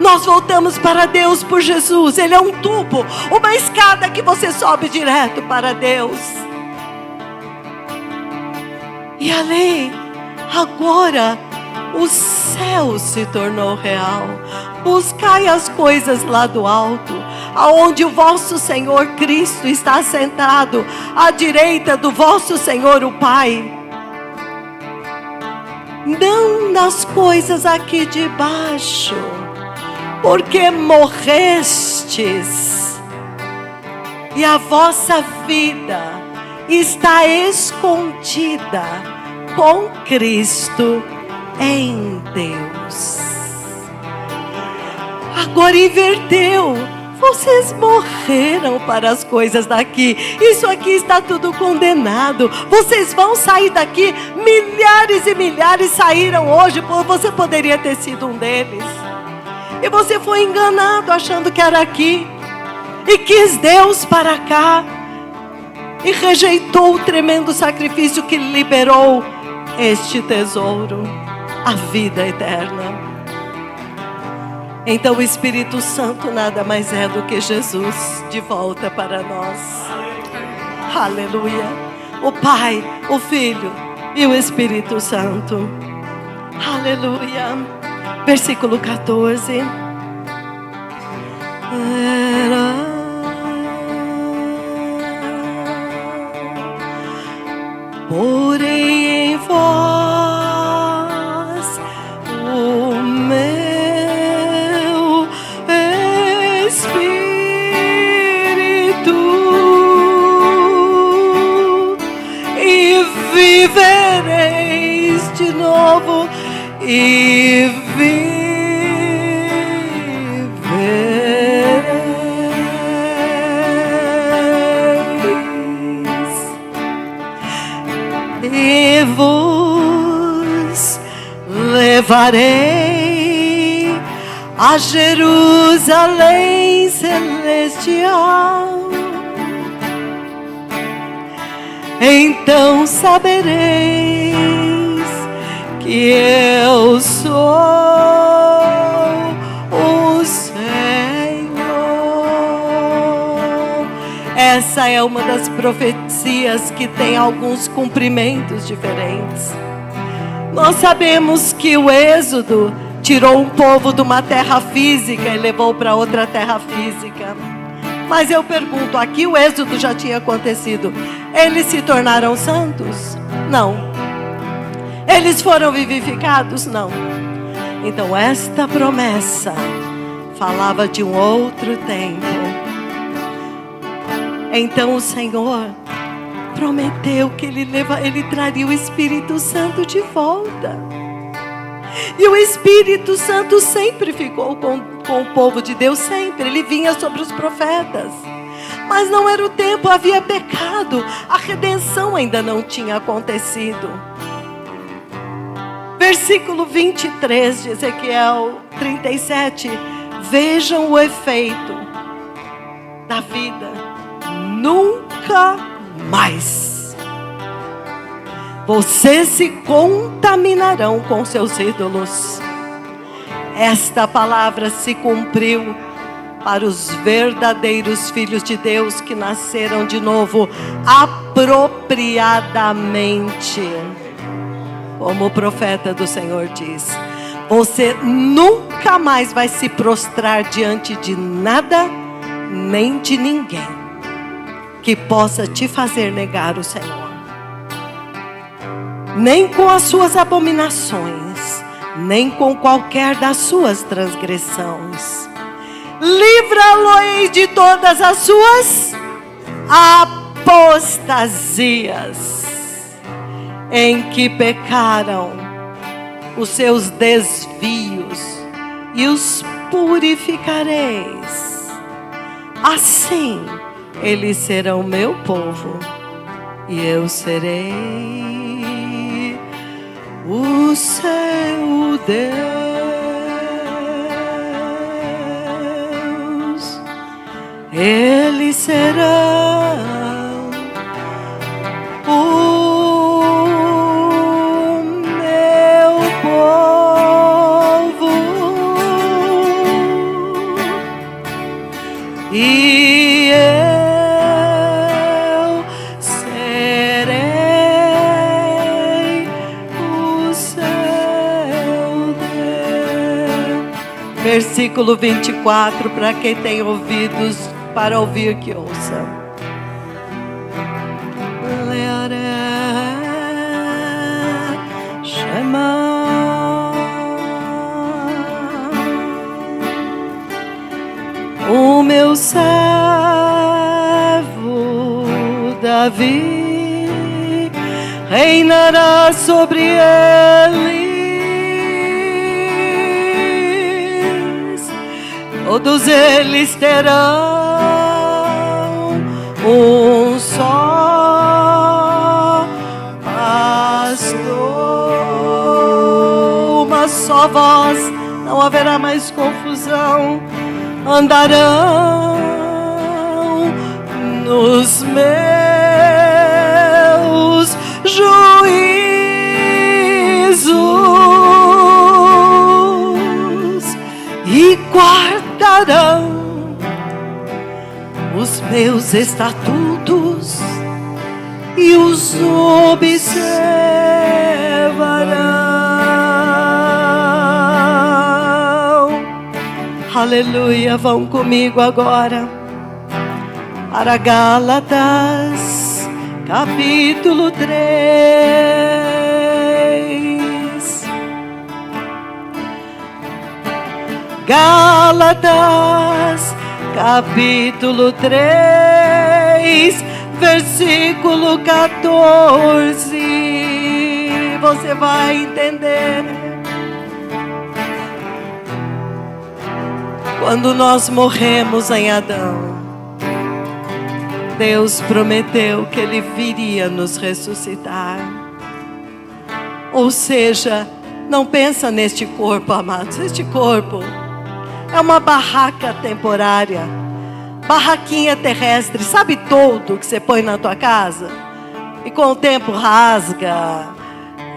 Nós voltamos para Deus por Jesus. Ele é um tubo, uma escada que você sobe direto para Deus. E ali, agora, o céu se tornou real. Buscai as coisas lá do alto, aonde o vosso Senhor Cristo está sentado à direita do vosso Senhor o Pai. Não nas coisas aqui de baixo, porque morrestes e a vossa vida está escondida com Cristo em Deus. Agora inverteu. Vocês morreram para as coisas daqui. Isso aqui está tudo condenado. Vocês vão sair daqui. Milhares e milhares saíram hoje. Você poderia ter sido um deles. E você foi enganado achando que era aqui. E quis Deus para cá. E rejeitou o tremendo sacrifício que liberou este tesouro, a vida eterna. Então o Espírito Santo nada mais é do que Jesus de volta para nós. Aleluia. O Pai, o Filho e o Espírito Santo. Aleluia. Versículo 14. Porém em vós o meu Espírito, e vivereis de novo, e e vos levarei a Jerusalém celestial. Então sabereis que eu sou o Senhor. Essa é uma das profecias que tem alguns cumprimentos diferentes. Nós sabemos que o Êxodo tirou um povo de uma terra física e levou para outra terra física. Mas eu pergunto, aqui o Êxodo já tinha acontecido. Eles se tornaram santos? Não. Eles foram vivificados? Não. Então esta promessa falava de um outro tempo. Então o Senhor prometeu que Ele traria o Espírito Santo de volta. E o Espírito Santo sempre ficou com o povo de Deus, sempre. Ele vinha sobre os profetas. Mas não era o tempo, havia pecado. A redenção ainda não tinha acontecido. Versículo 23 de Ezequiel 37. Vejam o efeito da vida. Nunca mais vocês se contaminarão com seus ídolos. Esta palavra se cumpriu para os verdadeiros filhos de Deus que nasceram de novo apropriadamente. Como o profeta do Senhor diz: você nunca mais vai se prostrar diante de nada, nem de ninguém que possa te fazer negar o Senhor. Nem com as suas abominações, nem com qualquer das suas transgressões. Livra-lo-ei de todas as suas apostasias em que pecaram, os seus desvios, e os purificareis. Assim eles serão meu povo, e eu serei o seu Deus. eles serão o meu povo, e eu serei o seu Deus. Versículo 24, para quem tem ouvidos para ouvir, que ouça. O meu servo Davi reinará sobre eles. Todos eles terão um só pastor, uma só voz, não haverá mais confusão. Andarão nos meus juízos e guardarão os meus estatutos e os observarão. Aleluia, vão comigo agora para Gálatas, capítulo 3. Gálatas, capítulo 3, versículo 14. Você vai entender. Quando nós morremos em Adão, Deus prometeu que Ele viria nos ressuscitar. Ou seja, não pensa neste corpo, amados. Este corpo é uma barraca temporária, barraquinha terrestre. Sabe toldo que você põe na tua casa? E com o tempo rasga,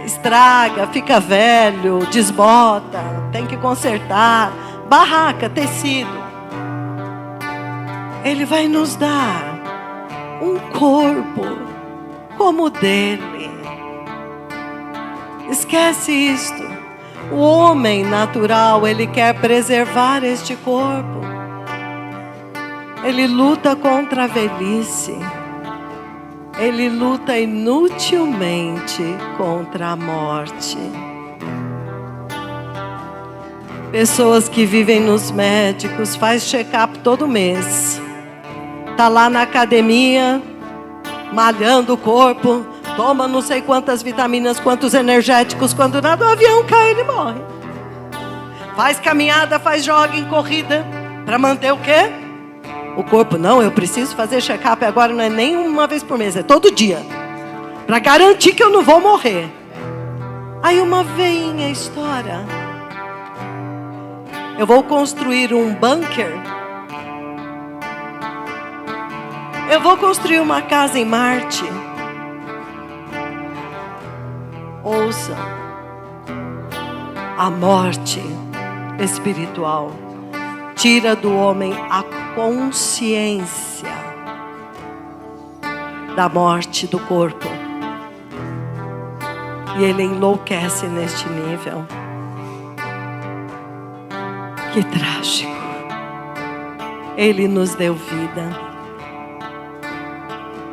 estraga, fica velho, desbota, tem que consertar. Barraca, tecido. Ele vai nos dar um corpo como o dele. Esquece isto. O homem natural, ele quer preservar este corpo. Ele luta contra a velhice. Ele luta inutilmente contra a morte. Pessoas que vivem nos médicos, faz check-up todo mês. Tá lá na academia, malhando o corpo, toma não sei quantas vitaminas, quantos energéticos, quando nada, o avião cai, ele morre. Faz caminhada, faz jogging, corrida, para manter o quê? O corpo. Não, eu preciso fazer check-up agora, não é nem uma vez por mês, é todo dia, para garantir que eu não vou morrer. Aí uma veinha estoura. Eu vou construir um bunker. Eu vou construir uma casa em Marte. Ouça. A morte espiritual tira do homem a consciência da morte do corpo. E ele enlouquece neste nível. Que trágico. Ele nos deu vida.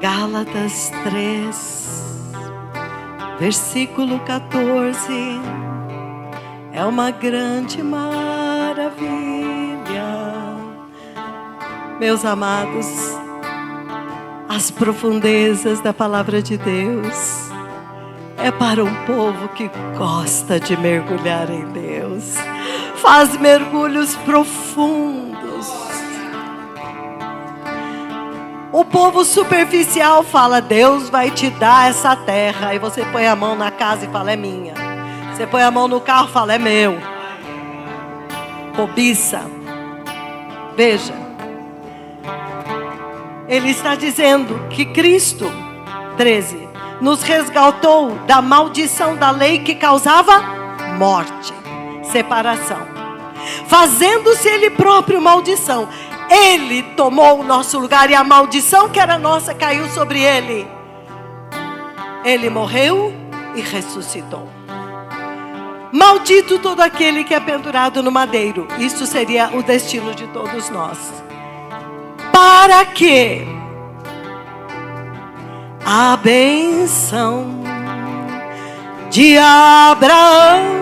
Gálatas 3, versículo 14. É uma grande maravilha. Meus amados, as profundezas da palavra de Deus é para um povo que gosta de mergulhar em Deus. Faz mergulhos profundos. O povo superficial fala: Deus vai te dar essa terra. Aí você põe a mão na casa e fala: é minha. Você põe a mão no carro e fala: é meu. Cobiça. Veja, Ele está dizendo que Cristo, 13, nos resgatou da maldição da lei que causava morte, separação. Fazendo-se Ele próprio maldição. Ele tomou o nosso lugar e a maldição que era nossa caiu sobre Ele. Ele morreu e ressuscitou. Maldito todo aquele que é pendurado no madeiro. Isso seria o destino de todos nós. Para que a bênção de Abraão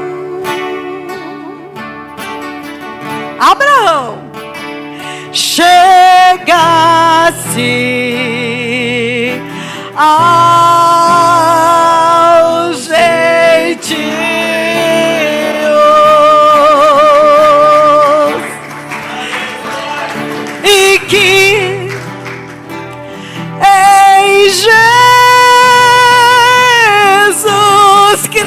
chegasse aos gentios e que em Jesus Cristo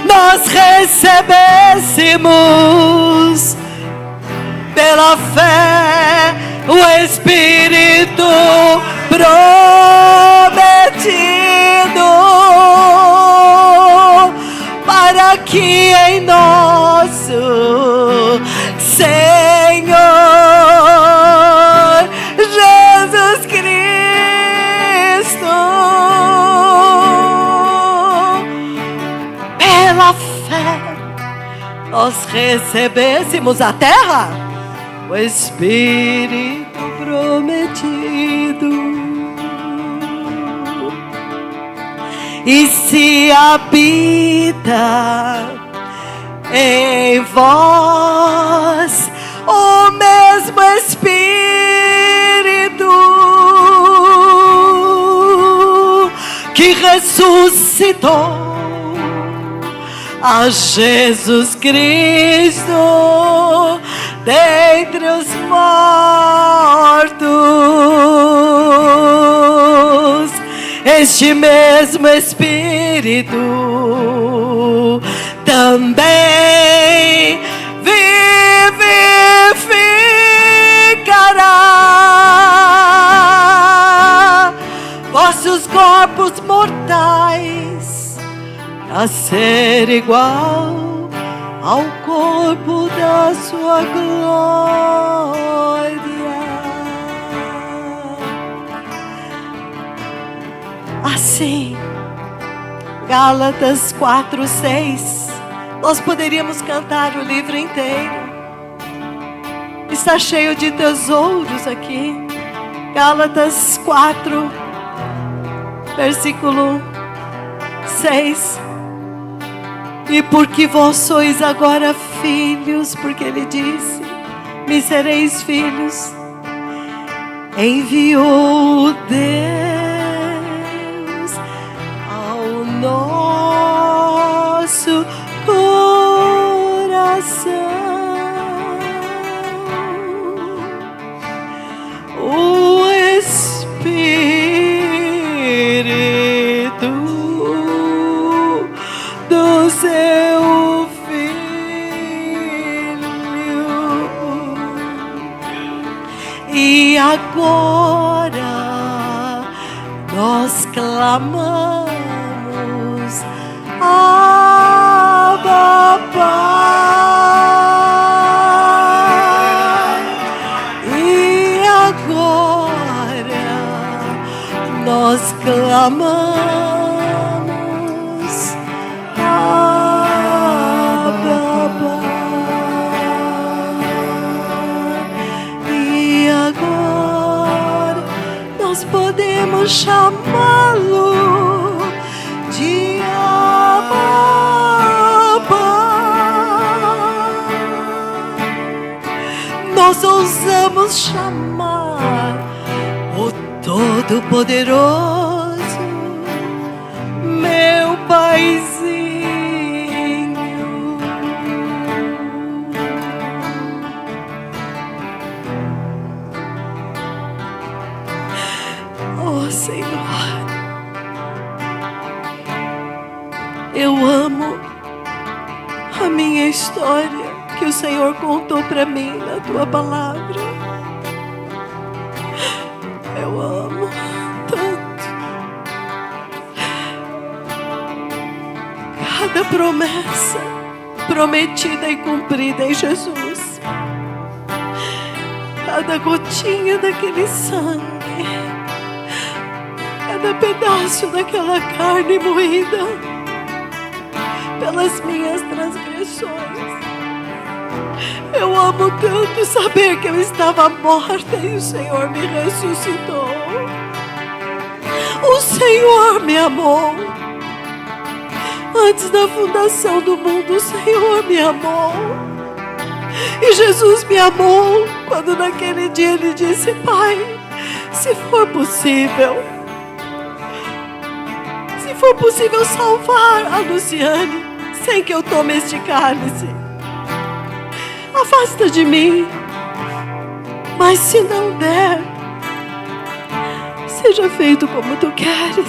nós recebêssemos pela fé o Espírito prometido, para que em nosso Senhor Jesus Cristo, pela fé, nós recebêssemos a terra, o Espírito prometido. E se habita em vós o mesmo Espírito que ressuscitou a Jesus Cristo dentre os mortos, este mesmo Espírito também vivificará vossos corpos mortais, a ser igual ao corpo da sua glória. Assim, Gálatas 4:6, nós poderíamos cantar o livro inteiro. Está cheio de tesouros aqui. Gálatas 4, versículo 6. E porque vós sois agora filhos, porque ele disse, me sereis filhos, enviou Deus ao nosso coração o Espírito do seu Filho. E agora nós clamamos, Abba, Pai. E agora nós clamamos, Abba, Pai. E agora nós podemos chamá-lo de Abba, Pai. Nós ousamos chamar o Todo-Poderoso, meu Paizinho. Oh Senhor, eu amo a minha história que o Senhor contou para mim na tua palavra. Eu amo tanto cada promessa prometida e cumprida em Jesus. Cada gotinha daquele sangue, cada pedaço daquela carne moída pelas minhas transgressões. Eu amo tanto saber que eu estava morta e o Senhor me ressuscitou. O Senhor me amou. Antes da fundação do mundo, o Senhor me amou. E Jesus me amou quando naquele dia Ele disse: Pai, se for possível salvar a Luciane sem que eu tome este cálice, afasta de mim. Mas se não der, seja feito como tu queres.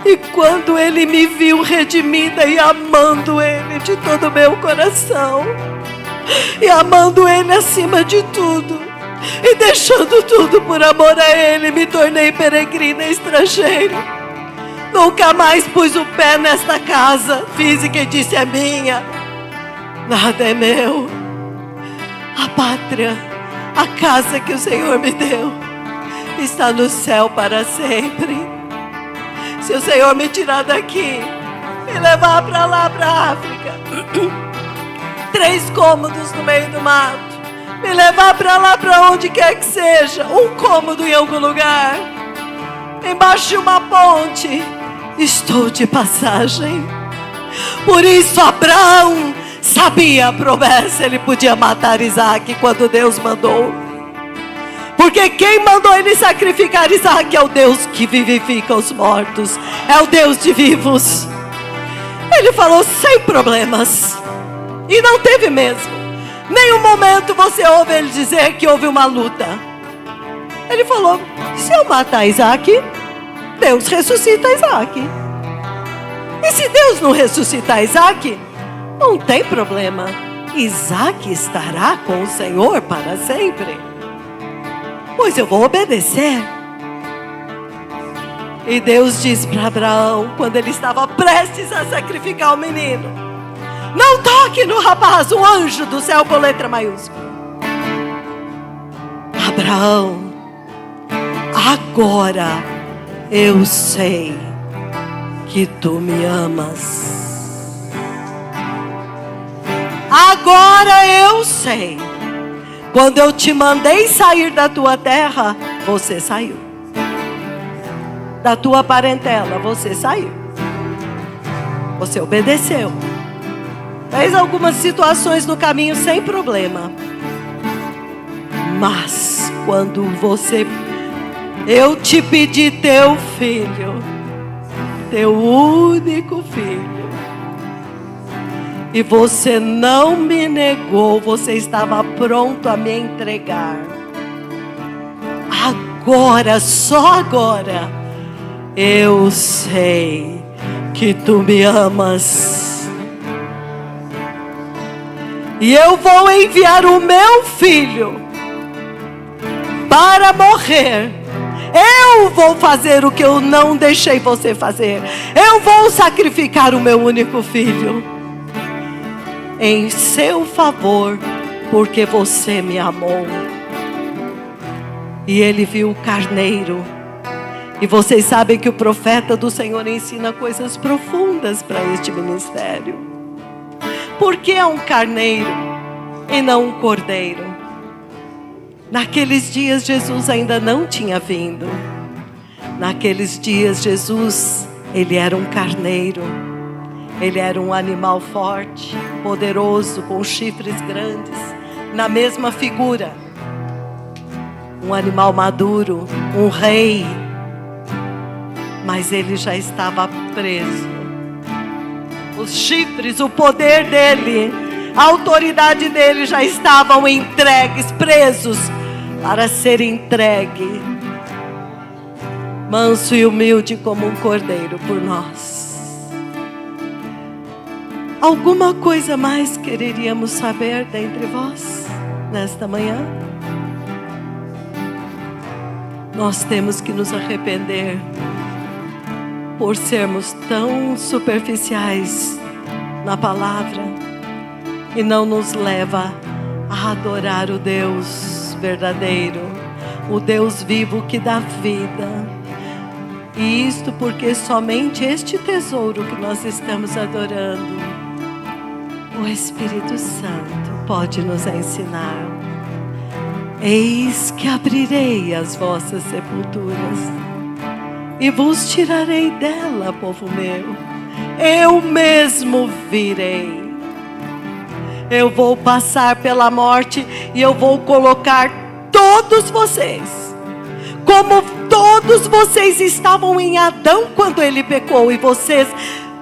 E quando Ele me viu redimida e amando Ele de todo o meu coração, e amando Ele acima de tudo, e deixando tudo por amor a Ele, me tornei peregrina estrangeira. Nunca mais pus o pé nesta casa física e disse: é minha. Nada é meu. A pátria, a casa que o Senhor me deu, está no céu para sempre. Se o Senhor me tirar daqui, me levar para lá, para a África, 3 cômodos no meio do mato, me levar para lá, para onde quer que seja, 1 cômodo em algum lugar, embaixo de uma ponte, estou de passagem. Por isso Abraão sabia a promessa. Ele podia matar Isaac quando Deus mandou, porque quem mandou ele sacrificar Isaac é o Deus que vivifica os mortos, é o Deus de vivos. Ele falou sem problemas, e não teve mesmo. Nenhum momento você ouve ele dizer que houve uma luta. Ele falou: se eu matar Isaac, Deus ressuscita Isaac. E se Deus não ressuscitar Isaac, não tem problema. Isaac estará com o Senhor para sempre. Pois eu vou obedecer. E Deus disse para Abraão, quando ele estava prestes a sacrificar o menino: não toque no rapaz. Um anjo do céu com letra maiúscula: Abraão, agora eu sei que tu me amas. Agora eu sei. Quando eu te mandei sair da tua terra, você saiu. Da tua parentela, você saiu. Você obedeceu. Fez algumas situações no caminho sem problema. Mas quando eu te pedi teu filho, teu único filho, e você não me negou, você estava pronto a me entregar. Agora, só agora, eu sei que tu me amas. E eu vou enviar o meu filho para morrer. Eu vou fazer o que eu não deixei você fazer. Eu vou sacrificar o meu único filho em seu favor, porque você me amou. E ele viu o carneiro. E vocês sabem que o profeta do Senhor ensina coisas profundas para este ministério. Por que é um carneiro e não um cordeiro? Naqueles dias Jesus ainda não tinha vindo. Naqueles dias Jesus, ele era um carneiro. Ele era um animal forte, poderoso, com chifres grandes, na mesma figura. Um animal maduro, um rei. Mas ele já estava preso. Os chifres, o poder dele, a autoridade dele já estavam entregues, presos, para ser entregue, manso e humilde como um cordeiro por nós. Alguma coisa mais quereríamos saber dentre vós nesta manhã? Nós temos que nos arrepender por sermos tão superficiais na palavra e não nos leva a adorar o Deus verdadeiro, o Deus vivo que dá vida. E isto porque somente este tesouro que nós estamos adorando, o Espírito Santo pode nos ensinar. Eis que abrirei as vossas sepulturas e vos tirarei dela, povo meu. Eu mesmo virei. Eu vou passar pela morte e eu vou colocar todos vocês, como todos vocês estavam em Adão quando ele pecou, e vocês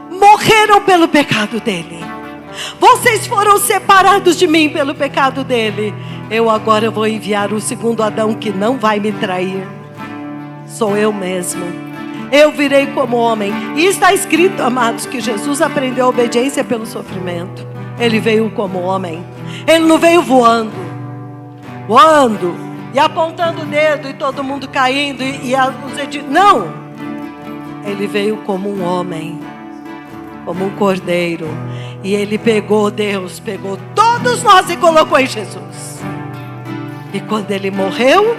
morreram pelo pecado dele. Vocês foram separados de mim pelo pecado dele. Eu agora vou enviar o segundo Adão que não vai me trair. Sou eu mesmo. Eu virei como homem. E está escrito, amados, que Jesus aprendeu a obediência pelo sofrimento. Ele veio como homem. Ele não veio voando e apontando o dedo e todo mundo caindo não. Ele veio como um homem, como um cordeiro. E ele Deus pegou todos nós e colocou em Jesus. E quando ele morreu,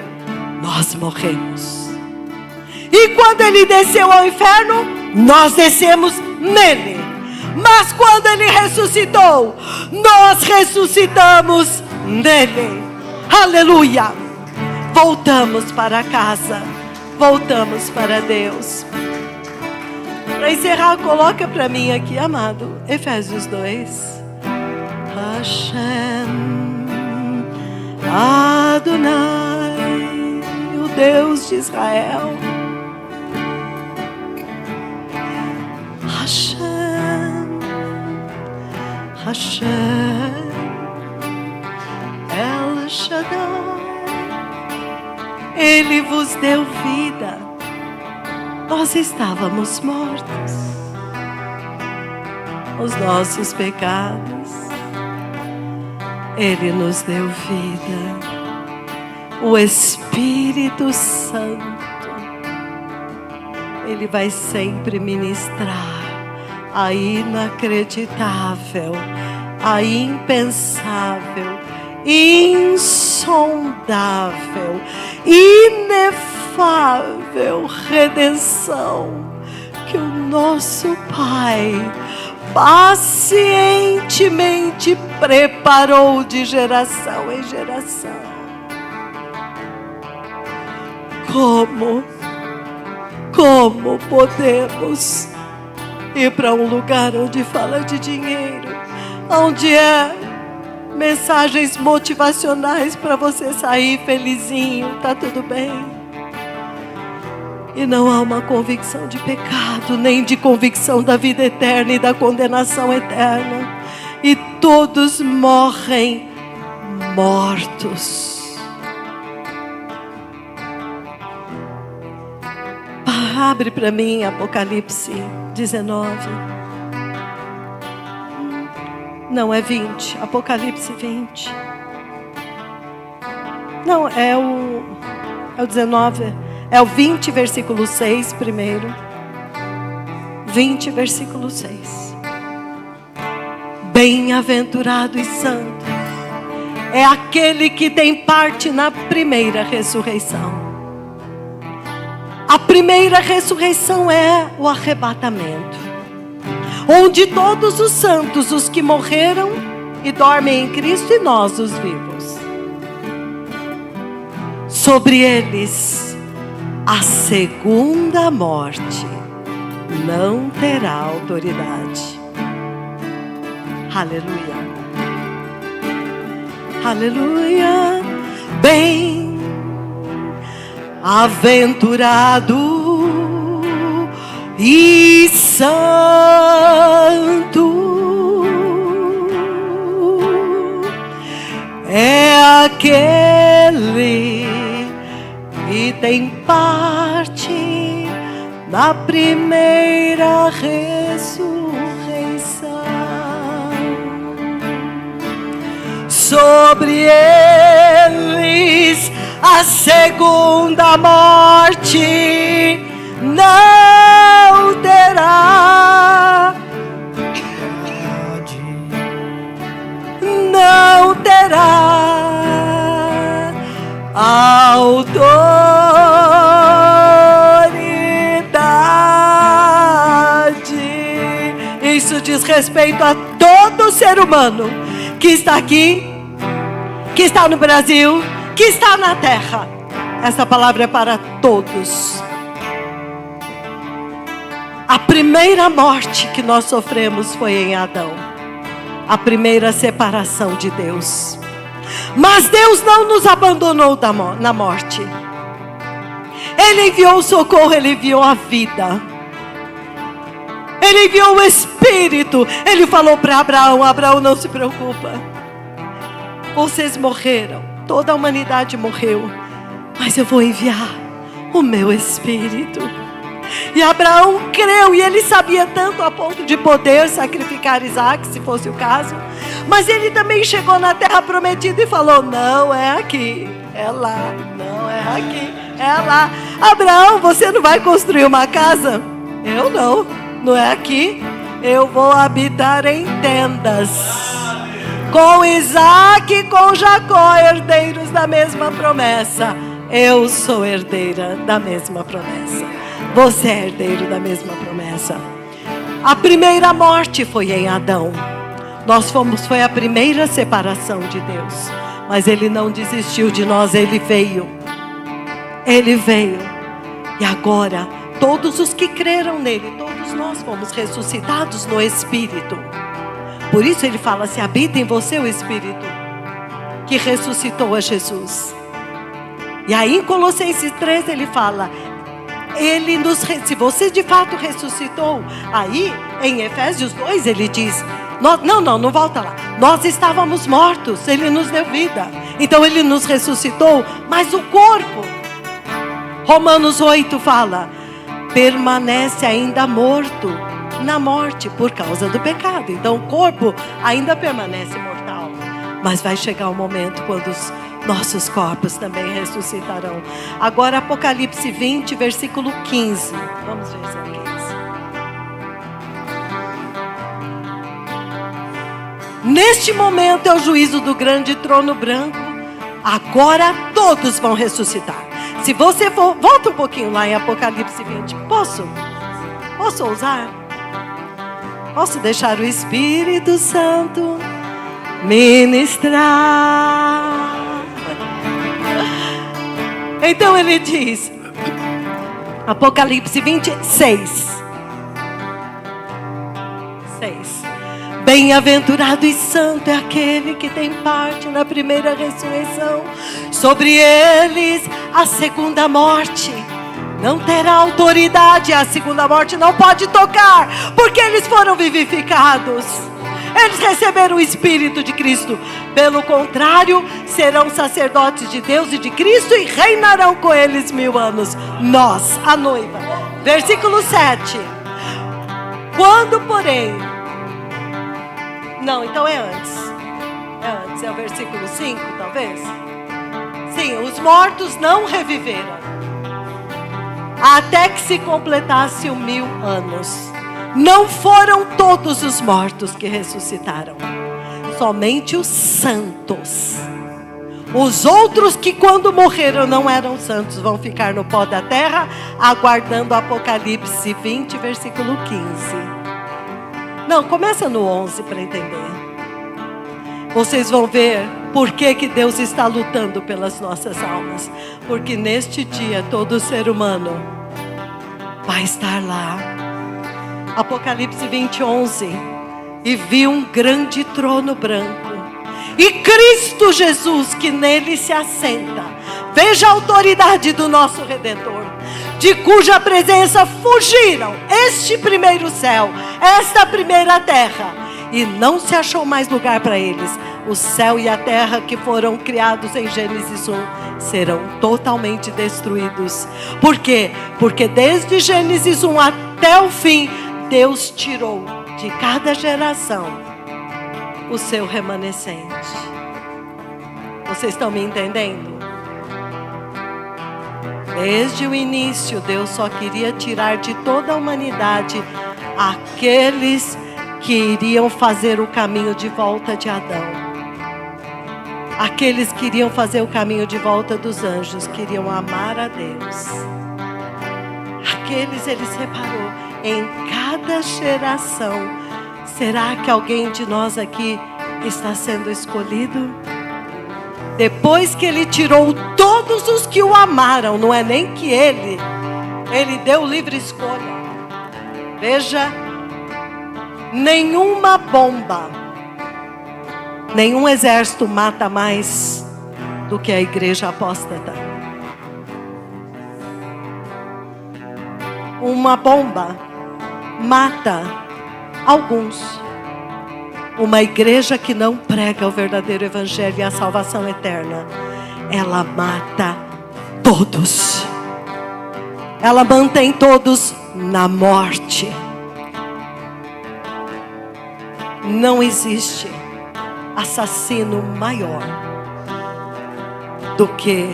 nós morremos. E quando ele desceu ao inferno, nós descemos nele. Mas quando ele ressuscitou, nós ressuscitamos nele. Aleluia! Voltamos para casa. Voltamos para Deus. Para encerrar, coloca para mim aqui, amado, Efésios 2. Hashem Adonai, o Deus de Israel. Hashem El Shaddai. Ele vos deu vida. Nós estávamos mortos, os nossos pecados. Ele nos deu vida. O Espírito Santo, Ele vai sempre ministrar a inacreditável, a impensável, insondável, inefável redenção que o nosso Pai pacientemente preparou de geração em geração. Como podemos ir para um lugar onde fala de dinheiro, onde é mensagens motivacionais para você sair felizinho, tá tudo bem, e não há uma convicção de pecado, nem de convicção da vida eterna e da condenação eterna, e todos morrem mortos. Abre para mim Apocalipse 19. Não, é 20. Apocalipse 20. Não, é o 19. É o 20, versículo 6 primeiro. 20, versículo 6. Bem-aventurado e santo é aquele que tem parte na primeira ressurreição. A primeira ressurreição é o arrebatamento, onde todos os santos, os que morreram e dormem em Cristo, e nós os vivos, sobre eles a segunda morte não terá autoridade. Aleluia. Aleluia. Bem-aventurado e santo é aquele que tem parte na primeira ressurreição. sobre eles a segunda morte não terá. Não terá autoridade. Isso diz respeito a todo ser humano que está aqui, que está no Brasil, que está na terra. Essa palavra é para todos. A primeira morte que nós sofremos foi em Adão. A primeira separação de Deus. Mas Deus não nos abandonou na morte. Ele enviou o socorro, Ele enviou a vida. Ele enviou o Espírito. Ele falou para Abraão: Abraão, não se preocupa. Vocês morreram, toda a humanidade morreu, mas eu vou enviar o meu Espírito. E Abraão creu, e ele sabia tanto a ponto de poder sacrificar Isaac, se fosse o caso. Mas ele também chegou na terra prometida e falou: não é aqui, é lá. Não é aqui, é lá. Abraão, você não vai construir uma casa? Eu não, não é aqui. Eu vou habitar em tendas, com Isaac e com Jacó, herdeiros da mesma promessa. Eu sou herdeira da mesma promessa. Você é herdeiro da mesma promessa. A primeira morte foi em Adão. Foi a primeira separação de Deus. Mas Ele não desistiu de nós, Ele veio. Ele veio. E agora, todos os que creram nele, todos nós fomos ressuscitados no Espírito. Por isso Ele fala: se habita em você o Espírito que ressuscitou a Jesus. E aí em Colossenses 3 Ele fala: se você de fato ressuscitou. Aí em Efésios 2 Ele diz: não volta lá. Nós estávamos mortos, Ele nos deu vida. Então Ele nos ressuscitou, mas o corpo, Romanos 8 fala, permanece ainda morto na morte por causa do pecado. Então o corpo ainda permanece mortal, mas vai chegar um momento quando os nossos corpos também ressuscitarão. Agora Apocalipse 20, versículo 15. Vamos ver se é 15. Neste momento é o juízo do grande trono branco. Agora todos vão ressuscitar. Se você for, volta um pouquinho lá em Apocalipse 20. Posso ousar? Posso deixar o Espírito Santo ministrar? Então ele diz, Apocalipse 26. Bem-aventurado e santo é aquele que tem parte na primeira ressurreição. Sobre eles a segunda morte não terá autoridade. A segunda morte não pode tocar, porque eles foram vivificados. Eles receberam o Espírito de Cristo. Pelo contrário, serão sacerdotes de Deus e de Cristo e reinarão com eles 1000 anos. Nós, a noiva. Versículo 7. Quando, porém... Não, então é antes. É o versículo 5, talvez. Sim, os mortos não reviveram até que se completasse 1000 anos. Não foram todos os mortos que ressuscitaram, somente os santos. Os outros que quando morreram não eram santos vão ficar no pó da terra, aguardando Apocalipse 20, versículo 15. Não, começa no 11 para entender. Vocês vão ver por que Deus está lutando pelas nossas almas. Porque neste dia todo ser humano vai estar lá. Apocalipse 20, 11. E vi um grande trono branco e Cristo Jesus que nele se assenta. Veja a autoridade do nosso Redentor, de cuja presença fugiram este primeiro céu, esta primeira terra, e não se achou mais lugar para eles. O céu e a terra que foram criados em Gênesis 1 serão totalmente destruídos. Por quê? Porque desde Gênesis 1 até o fim, Deus tirou de cada geração o seu remanescente. Vocês estão me entendendo? Desde o início, Deus só queria tirar de toda a humanidade aqueles que iriam fazer o caminho de volta de Adão. Aqueles que iriam fazer o caminho de volta dos anjos, queriam amar a Deus. Aqueles Ele separou em cada geração. Será que alguém de nós aqui está sendo escolhido? Depois que Ele tirou todos os que o amaram, não é nem que Ele deu livre escolha. Veja, nenhuma bomba, nenhum exército mata mais do que a igreja apóstata. Uma bomba mata alguns. Uma igreja que não prega o verdadeiro evangelho e a salvação eterna, ela mata todos. Ela mantém todos na morte. Não existe assassino maior do que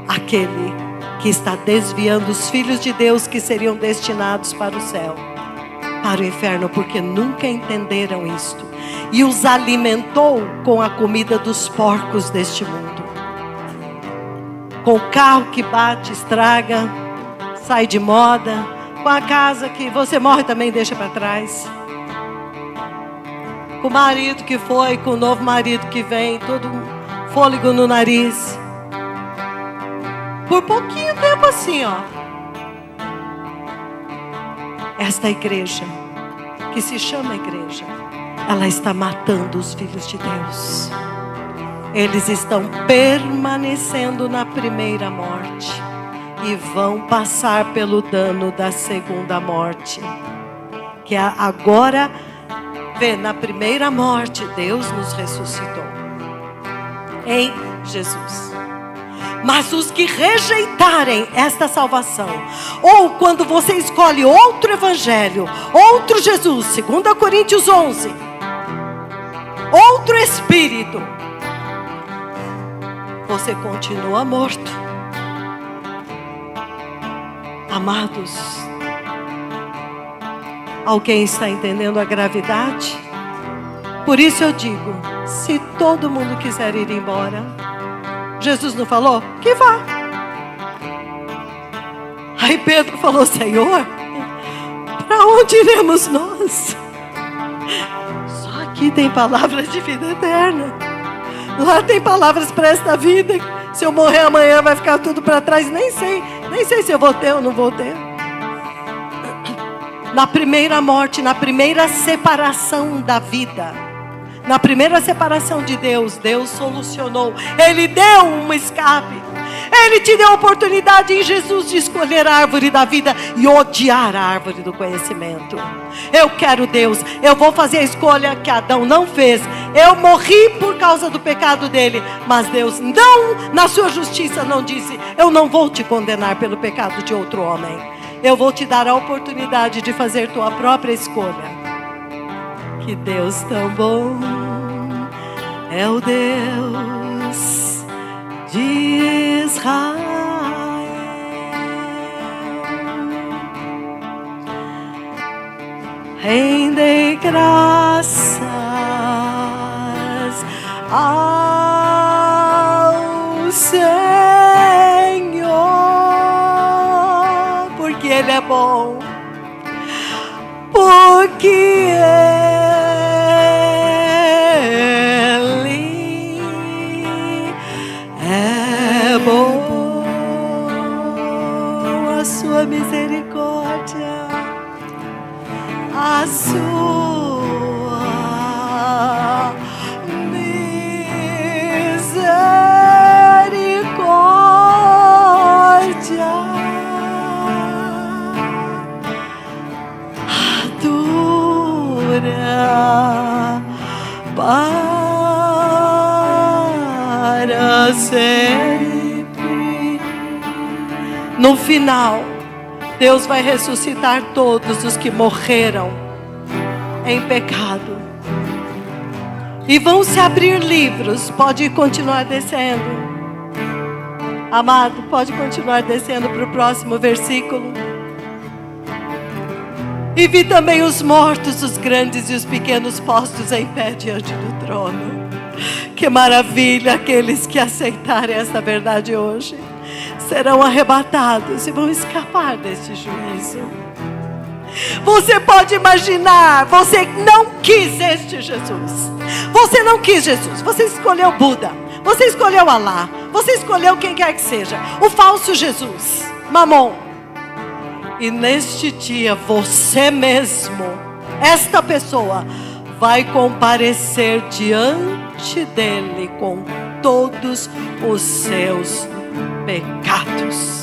aquele que está desviando os filhos de Deus que seriam destinados para o céu, para o inferno, porque nunca entenderam isto. E os alimentou com a comida dos porcos deste mundo. Com o carro que bate, estraga, sai de moda. Com a casa que você morre também deixa para trás. Com o marido que foi, com o novo marido que vem, todo fôlego no nariz. Por pouquinho tempo assim, ó. Esta igreja, que se chama igreja, ela está matando os filhos de Deus. Eles estão permanecendo na primeira morte e vão passar pelo dano da segunda morte. Que agora, vê, na primeira morte, Deus nos ressuscitou em Jesus. Mas os que rejeitarem esta salvação, ou quando você escolhe outro evangelho, outro Jesus, 2 Coríntios 11, outro espírito, você continua morto. Amados, alguém está entendendo a gravidade? Por isso eu digo, se todo mundo quiser ir embora, Jesus não falou? Que vá. Aí Pedro falou: Senhor, para onde iremos nós? Só aqui tem palavras de vida eterna. Lá tem palavras para esta vida. Se eu morrer amanhã vai ficar tudo para trás. Nem sei se eu vou ter ou não vou ter. Na primeira morte, na primeira separação da vida, na primeira separação de Deus, Deus solucionou. Ele deu um escape. Ele te deu a oportunidade em Jesus de escolher a árvore da vida e odiar a árvore do conhecimento. Eu quero Deus. Eu vou fazer a escolha que Adão não fez. Eu morri por causa do pecado dele. Mas Deus não, na sua justiça, não disse: eu não vou te condenar pelo pecado de outro homem. Eu vou te dar a oportunidade de fazer tua própria escolha. Que Deus tão bom é o Deus de Israel. Rende graças ao Senhor, porque Ele é bom, porque Ele é bom, a sua misericórdia, a sua misericórdia dura para sempre. No final, Deus vai ressuscitar todos os que morreram em pecado. E vão se abrir livros. Pode continuar descendo. Amado, pode continuar descendo para o próximo versículo. E vi também os mortos, os grandes e os pequenos, postos em pé diante do trono. Que maravilha! Aqueles que aceitarem essa verdade hoje serão arrebatados e vão escapar deste juízo. Você pode imaginar, você não quis este Jesus. Você não quis Jesus, você escolheu Buda, você escolheu Alá, você escolheu quem quer que seja, o falso Jesus, Mamon. E neste dia você mesmo, esta pessoa, vai comparecer diante dele com todos os seus pecados.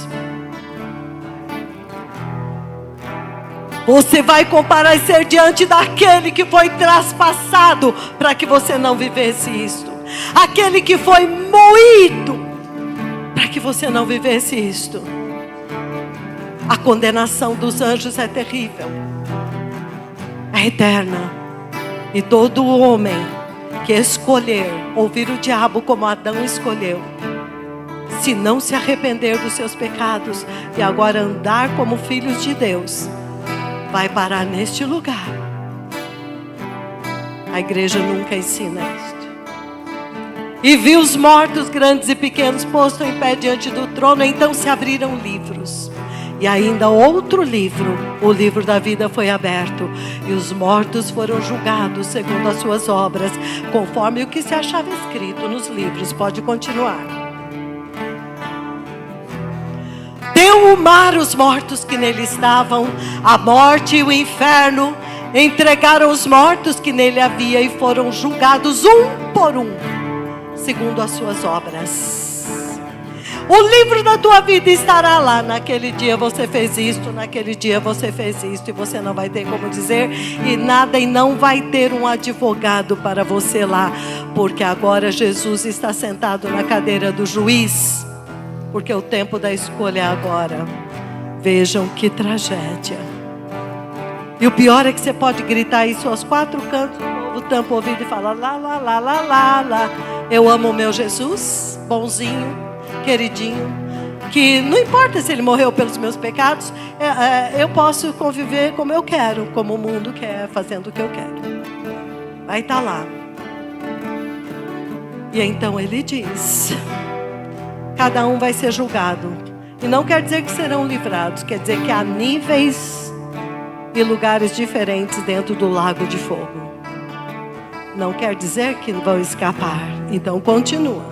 Você vai comparecer diante daquele que foi traspassado para que você não vivesse isto. Aquele que foi moído para que você não vivesse isto. A condenação dos anjos é terrível. É eterna. E todo homem que escolher ouvir o diabo como Adão escolheu, se não se arrepender dos seus pecados e agora andar como filhos de Deus, vai parar neste lugar. A igreja nunca ensina isto. E vi os mortos, grandes e pequenos, postos em pé diante do trono. Então se abriram livros. E ainda outro livro, o livro da vida, foi aberto. E os mortos foram julgados segundo as suas obras, conforme o que se achava escrito nos livros. Pode continuar. Deu o mar os mortos que nele estavam, a morte e o inferno entregaram os mortos que nele havia e foram julgados um por um, segundo as suas obras. O livro da tua vida estará lá. Naquele dia você fez isto, naquele dia você fez isto, e você não vai ter como dizer e nada, e não vai ter um advogado para você lá, porque agora Jesus está sentado na cadeira do juiz. Porque o tempo da escolha é agora. Vejam que tragédia. E o pior é que você pode gritar isso aos quatro cantos, o povo tampa o ouvido e fala: lá, lá, lá, lá, lá, lá. Eu amo o meu Jesus, bonzinho, queridinho, que não importa se ele morreu pelos meus pecados, eu posso conviver como eu quero, como o mundo quer, fazendo o que eu quero. Vai estar lá. E então ele diz: cada um vai ser julgado. E não quer dizer que serão livrados, quer dizer que há níveis e lugares diferentes dentro do lago de fogo. Não quer dizer que vão escapar. Então continua.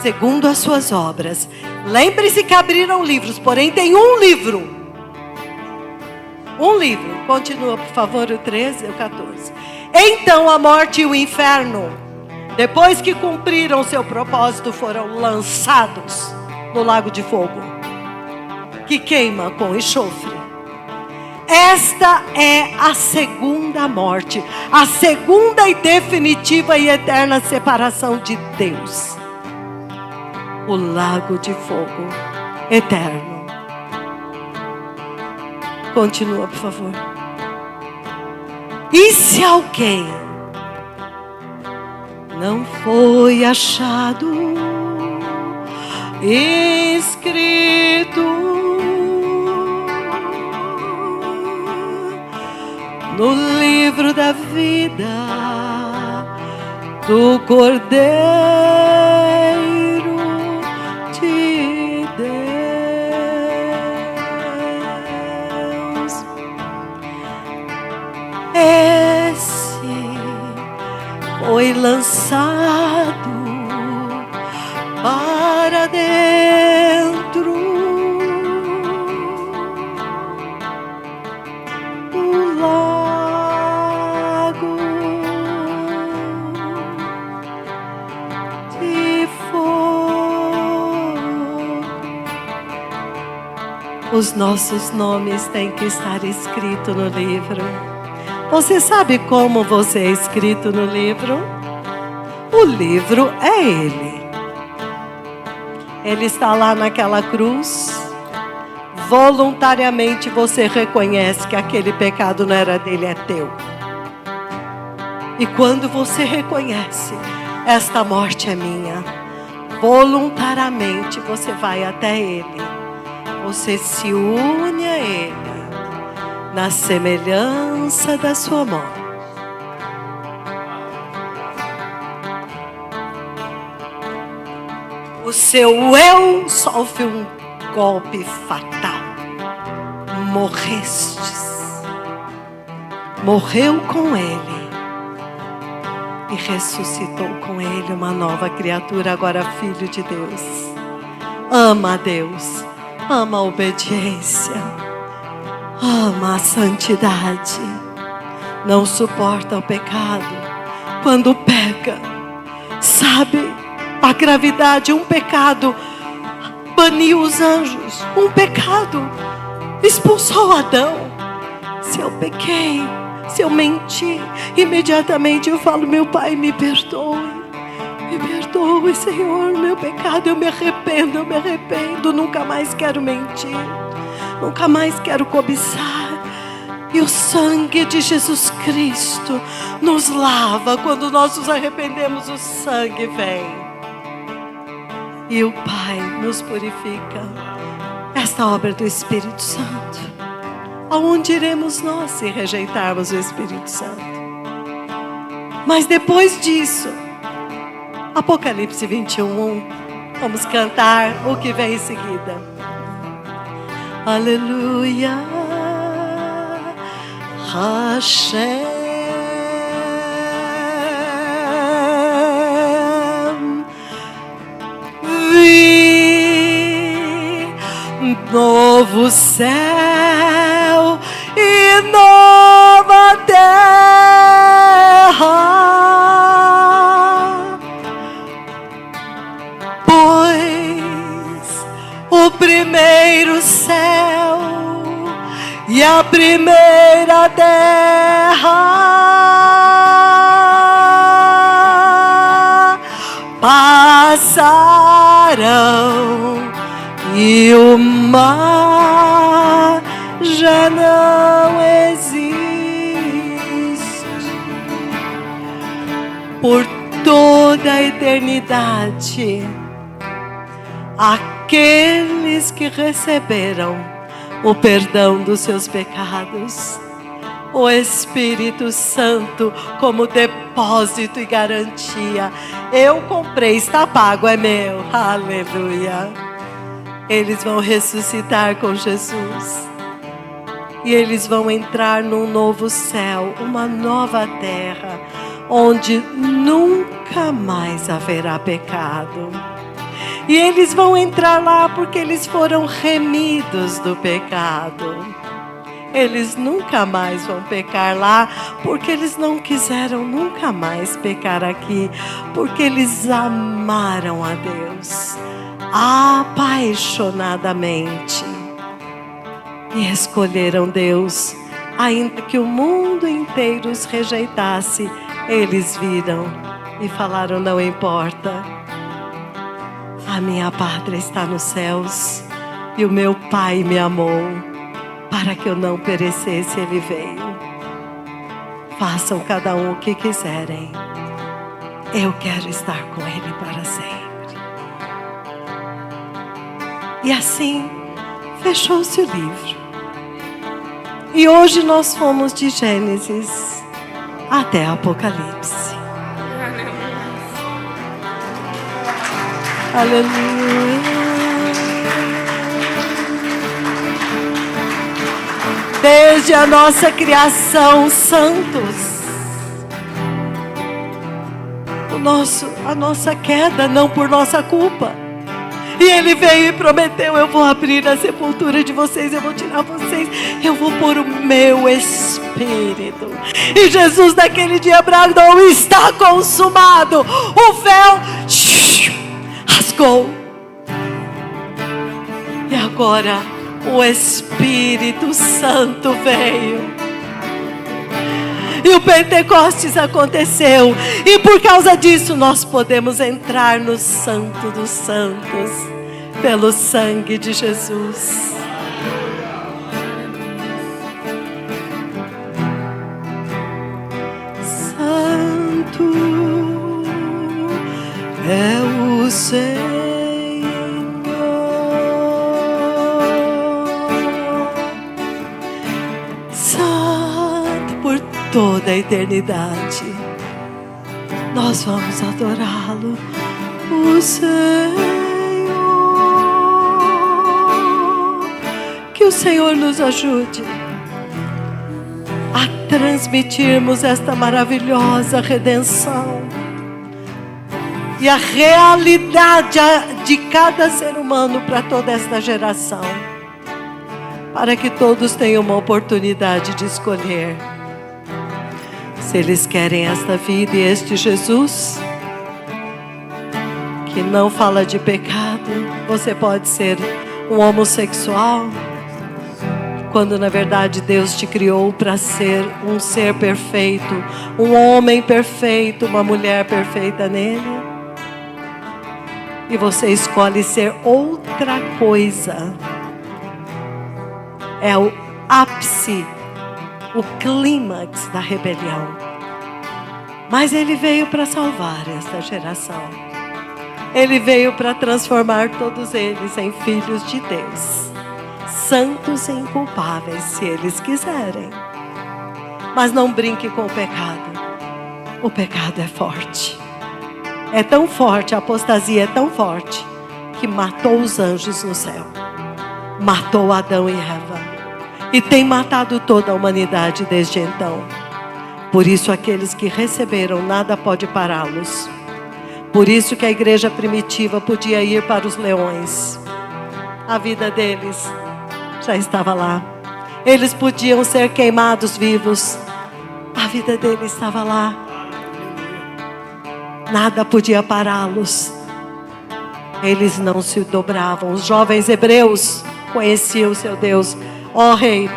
Segundo as suas obras. Lembre-se que abriram livros, porém tem um livro. Um livro. Continua, por favor, o 13 e o 14. Então a morte e o inferno, depois que cumpriram seu propósito, foram lançados no lago de fogo, que queima com enxofre. Esta é a segunda morte, a segunda e definitiva e eterna separação de Deus. O lago de fogo eterno. Continua, por favor. E se alguém não foi achado escrito no livro da vida do Cordeiro de Deus, esse foi lançado para dentro do lago de fogo. Os nossos nomes têm que estar escritos no livro. Você sabe como você é escrito no livro? O livro é Ele. Ele está lá naquela cruz. Voluntariamente você reconhece que aquele pecado não era dele, é teu. E quando você reconhece, esta morte é minha, voluntariamente você vai até Ele. Você se une a Ele na semelhança da sua morte. O seu eu sofre um golpe fatal. Morrestes. Morreu com Ele e ressuscitou com Ele uma nova criatura, agora filho de Deus. Ama a Deus, ama a obediência, ama a santidade. Não suporta o pecado. Quando peca, sabe, a gravidade, um pecado baniu os anjos, um pecado expulsou Adão. Se eu pequei, se eu menti, imediatamente eu falo: meu Pai, me perdoe, Senhor, meu pecado, eu me arrependo, nunca mais quero mentir, nunca mais quero cobiçar. E o sangue de Jesus Cristo nos lava. Quando nós nos arrependemos, o sangue vem e o Pai nos purifica. Esta obra do Espírito Santo. Aonde iremos nós se rejeitarmos o Espírito Santo? Mas depois disso, Apocalipse 21, vamos cantar o que vem em seguida. Aleluia, Hashem, vi novo céu e nova terra, pois o primeiro céu e a primeira terra passarão e o mar já não existe. Por toda a eternidade, aqueles que receberam o perdão dos seus pecados, o Espírito Santo como depósito e garantia. Eu comprei, está pago, é meu. Aleluia. Eles vão ressuscitar com Jesus. E eles vão entrar num novo céu, uma nova terra, onde nunca mais haverá pecado. E eles vão entrar lá porque eles foram remidos do pecado. Eles nunca mais vão pecar lá, porque eles não quiseram nunca mais pecar aqui, porque eles amaram a Deus apaixonadamente e escolheram Deus. Ainda que o mundo inteiro os rejeitasse, eles viram e falaram: não importa, a minha pátria está nos céus e o meu Pai me amou. Para que eu não perecesse, Ele veio. Façam cada um o que quiserem. Eu quero estar com Ele para sempre. E assim, fechou-se o livro. E hoje nós fomos de Gênesis até Apocalipse. Aleluia. Desde a nossa criação, santos. A nossa queda, não por nossa culpa. E Ele veio e prometeu: eu vou abrir a sepultura de vocês, eu vou tirar vocês, eu vou pôr o meu Espírito. E Jesus naquele dia bradou: está consumado. O véu rasgou. E agora o Espírito Santo veio. E o Pentecostes aconteceu. E por causa disso nós podemos entrar no Santo dos Santos, pelo sangue de Jesus. Santo é o Senhor. Santo por toda a eternidade, nós vamos adorá-lo, o Senhor. Que o Senhor nos ajude a transmitirmos esta maravilhosa redenção e a realidade de cada ser humano para toda esta geração, para que todos tenham uma oportunidade de escolher se eles querem esta vida e este Jesus que não fala de pecado. Você pode ser um homossexual, quando na verdade Deus te criou para ser um ser perfeito, um homem perfeito, uma mulher perfeita nele. E você escolhe ser outra coisa. É o ápice, o clímax da rebelião. Mas Ele veio para salvar esta geração. Ele veio para transformar todos eles em filhos de Deus, santos e inculpáveis, se eles quiserem. Mas não brinque com o pecado. O pecado é forte. É tão forte, a apostasia é tão forte, que matou os anjos no céu. Matou Adão e Eva. E tem matado toda a humanidade desde então. Por isso aqueles que receberam, nada pode pará-los. Por isso que a igreja primitiva podia ir para os leões. A vida deles já estava lá. Eles podiam ser queimados vivos. A vida deles estava lá. Nada podia pará-los. Eles não se dobravam. Os jovens hebreus conheciam o seu Deus. Ó rei,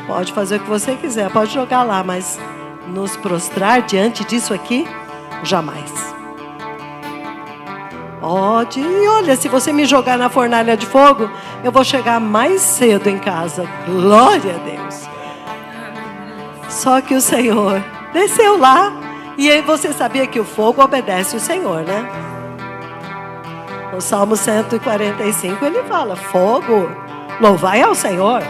pode fazer o que você quiser, pode jogar lá, mas nos prostrar diante disso aqui, jamais. Pode, e olha, se você me jogar na fornalha de fogo, eu vou chegar mais cedo em casa. Glória a Deus. Só que o Senhor desceu lá, e aí você sabia que o fogo obedece o Senhor, né? No Salmo 145 ele fala: fogo, louvai ao Senhor.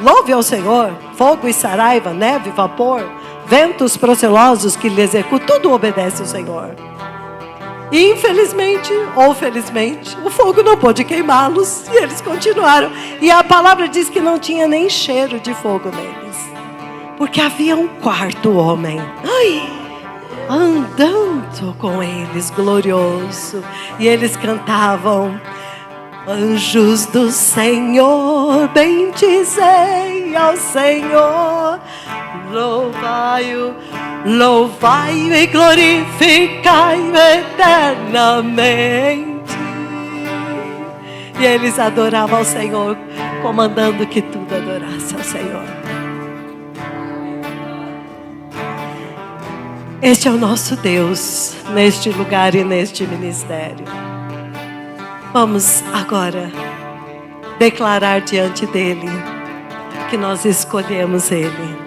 Louve ao Senhor. Fogo e saraiva, neve, vapor, ventos procelosos que lhe executam, tudo obedece ao Senhor. E infelizmente, ou felizmente, o fogo não pôde queimá-los e eles continuaram. E a palavra diz que não tinha nem cheiro de fogo neles, porque havia um quarto homem andando com eles, glorioso. E eles cantavam: anjos do Senhor, bendizei ao Senhor, louvai-o, louvai-o e glorificai-o eternamente. E eles adoravam ao Senhor, comandando que tudo adorasse ao Senhor. Este é o nosso Deus, neste lugar e neste ministério. Vamos agora declarar diante dEle que nós escolhemos Ele.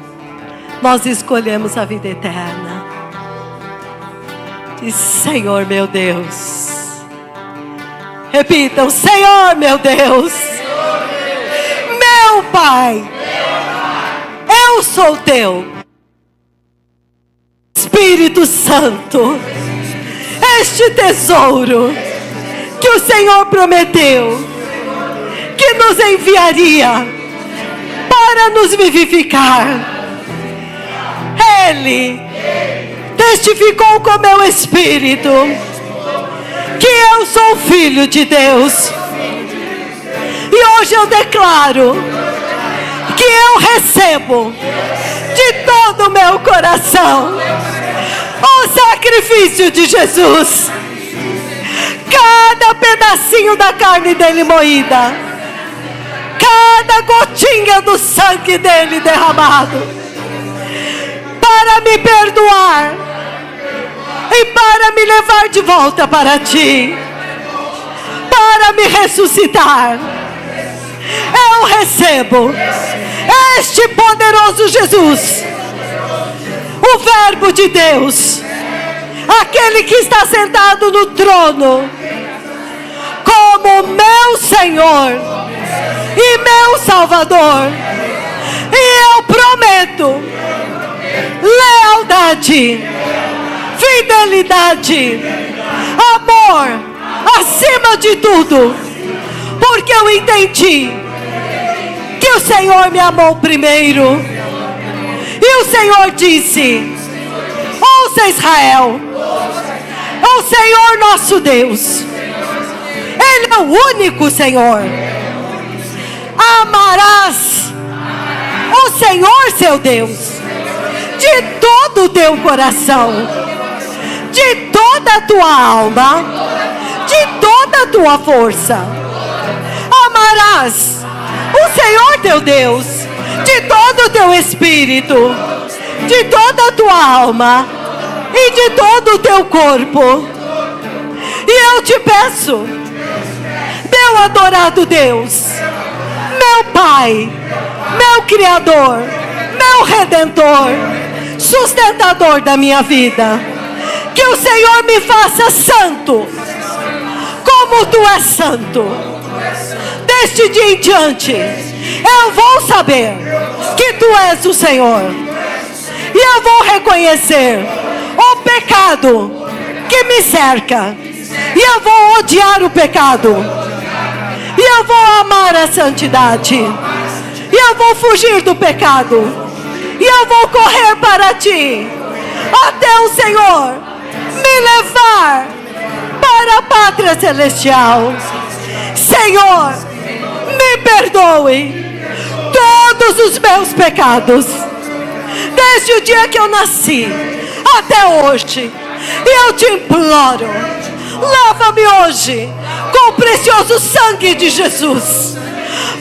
Nós escolhemos a vida eterna. Diz: Senhor meu Deus. Repitam: Senhor meu Deus. Meu Pai. Eu sou teu. Espírito Santo. Este tesouro que o Senhor prometeu que nos enviaria para nos vivificar, Ele testificou com meu espírito que eu sou filho de Deus. E hoje eu declaro que eu recebo de todo o meu coração o sacrifício de Jesus. Cada pedacinho da carne dele moída, cada gotinha do sangue dele derramado, para me perdoar e para me levar de volta para ti, para me ressuscitar. Eu recebo este poderoso Jesus, o Verbo de Deus, aquele que está sentado no trono, como meu Senhor e meu Salvador. E eu prometo lealdade, fidelidade, amor, acima de tudo, porque eu entendi que o Senhor me amou primeiro. E o Senhor disse: ouça Israel, o Senhor nosso Deus, Ele é o único Senhor. Amarás o Senhor seu Deus de todo o teu coração, de toda a tua alma, de toda a tua força. Amarás o Senhor teu Deus de todo o teu espírito, de toda a tua alma e de todo o teu corpo. E eu te peço, meu adorado Deus, meu Pai, meu Criador, meu Redentor, sustentador da minha vida, que o Senhor me faça santo, como tu és santo. Deste dia em diante, eu vou saber que tu és o Senhor, e eu vou reconhecer o pecado que me cerca, e eu vou odiar o pecado, e eu vou amar a santidade, e eu vou fugir do pecado, e eu vou correr para ti, até o Senhor me levar para a pátria celestial. Senhor, me perdoe todos os meus pecados, desde o dia que eu nasci até hoje, e eu te imploro, lava-me hoje com o precioso sangue de Jesus.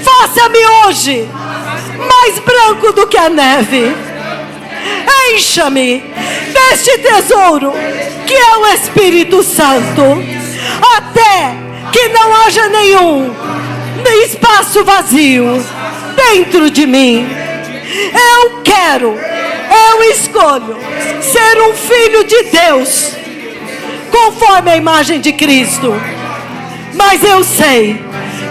Faça-me hoje mais branco do que a neve. Encha-me deste tesouro que é o Espírito Santo, até que não haja nenhum espaço vazio dentro de mim. Eu escolho ser um filho de Deus, conforme a imagem de Cristo. Mas eu sei